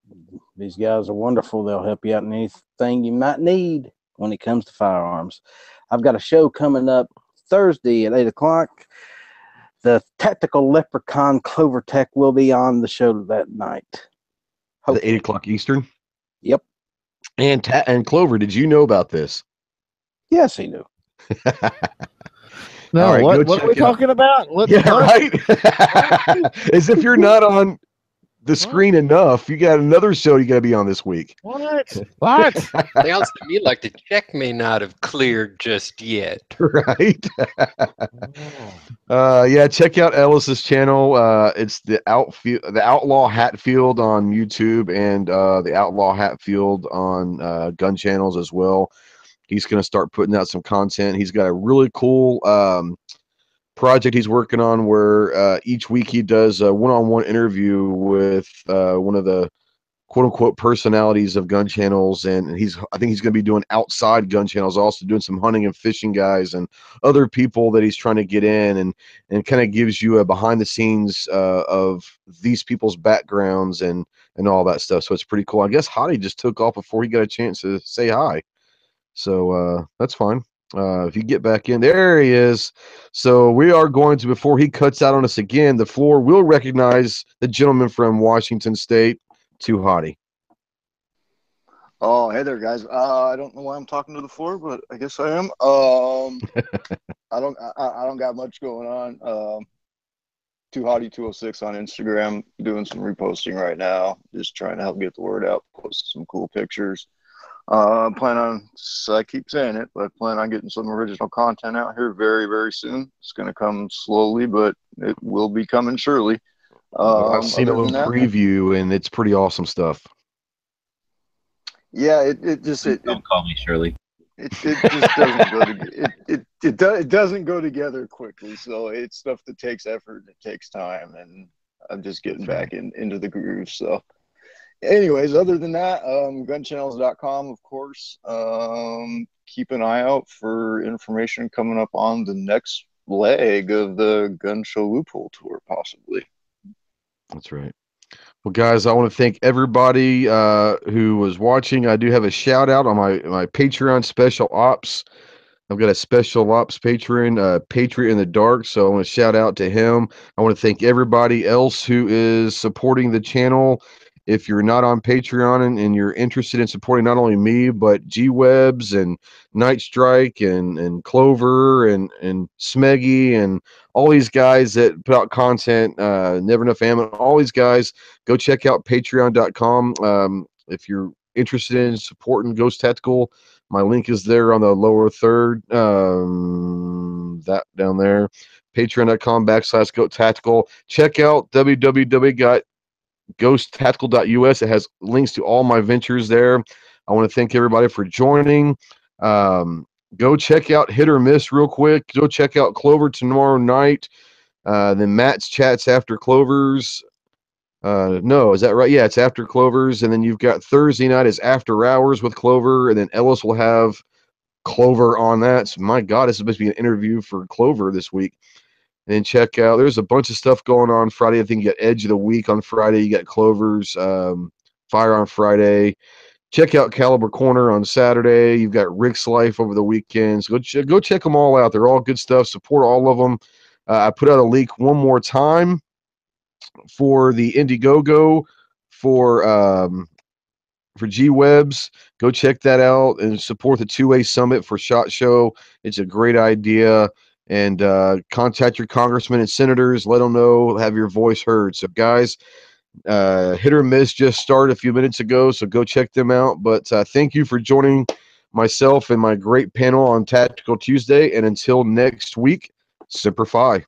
These guys are wonderful. They'll help you out in anything you might need when it comes to firearms. I've got a show coming up Thursday at 8 o'clock. The Tactical Leprechaun Clover Tech will be on the show that night. At 8 o'clock Eastern? Yep. And Clover, did you know about this? Yes, he knew. No, right, what are we talking about? Right? As if you're not on the screen enough. You got another show you got to be on this week. What? Sounds to me like the check may not have cleared just yet. Right? Yeah, check out Ellis's channel. It's the Outlaw Hatfield on YouTube and the Outlaw Hatfield on Gun Channels as well. He's going to start putting out some content. He's got a really cool project he's working on where each week he does a one-on-one interview with one of the quote-unquote personalities of Gun Channels, and I think he's going to be doing outside Gun Channels, also doing some hunting and fishing guys and other people that he's trying to get in, and kind of gives you a behind-the-scenes of these people's backgrounds and all that stuff. So it's pretty cool. I guess Hottie just took off before he got a chance to say hi. So that's fine. If you get back in, there he is. So we are going to, before he cuts out on us again, the floor will recognize the gentleman from Washington State, Too Hottie. Oh, hey there, guys. I don't know why I'm talking to the floor, but I guess I am. I don't got much going on. Too Hottie 206 on Instagram, doing some reposting right now, just trying to help get the word out, post some cool pictures. I keep saying it, but I plan on getting some original content out here very, very soon. It's going to come slowly, but it will be coming surely. I've seen a little preview, and it's pretty awesome stuff. Yeah, don't call me Shirley. It just doesn't go together. It doesn't go together quickly. So it's stuff that takes effort and it takes time, and I'm just getting back into the groove. So. Anyways, other than that, GunChannels.com, of course. Keep an eye out for information coming up on the next leg of the Gun Show Loophole Tour, possibly. That's right. Well, guys, I want to thank everybody who was watching. I do have a shout out on my Patreon Special Ops. I've got a Special Ops patron, Patriot in the Dark, so I want to shout out to him. I want to thank everybody else who is supporting the channel. If you're not on Patreon and you're interested in supporting not only me, but G-Webs and Night Strike and Clover and Smeggy and all these guys that put out content, Never Enough Ammo, all these guys, go check out patreon.com. If you're interested in supporting Ghost Tactical, my link is there on the lower third, that down there, patreon.com/Ghost Tactical. Check out www.ghosttactical.us. It has links to all my ventures there. I want to thank everybody for joining. Go check out Hit or Miss real quick. Go check out Clover tomorrow night. Then Matt's chats after Clover's. No, is that right? Yeah, it's after Clover's. And then you've got Thursday night is After Hours with Clover. And then Ellis will have Clover on that. So my God, this is supposed to be an interview for Clover this week. And check out, there's a bunch of stuff going on Friday. I think you got Edge of the Week on Friday. You got Clover's Fire on Friday. Check out Caliber Corner on Saturday. You've got Rick's Life over the weekends. Go check them all out. They're all good stuff. Support all of them. I put out a link one more time for the Indiegogo for for G-Webs. Go check that out and support the 2A Summit for SHOT Show. It's a great idea. And contact your congressmen and senators. Let them know. Have your voice heard. So, guys, Hit or Miss just started a few minutes ago, so go check them out. But thank you for joining myself and my great panel on Tactical Tuesday. And until next week, Semper Fi.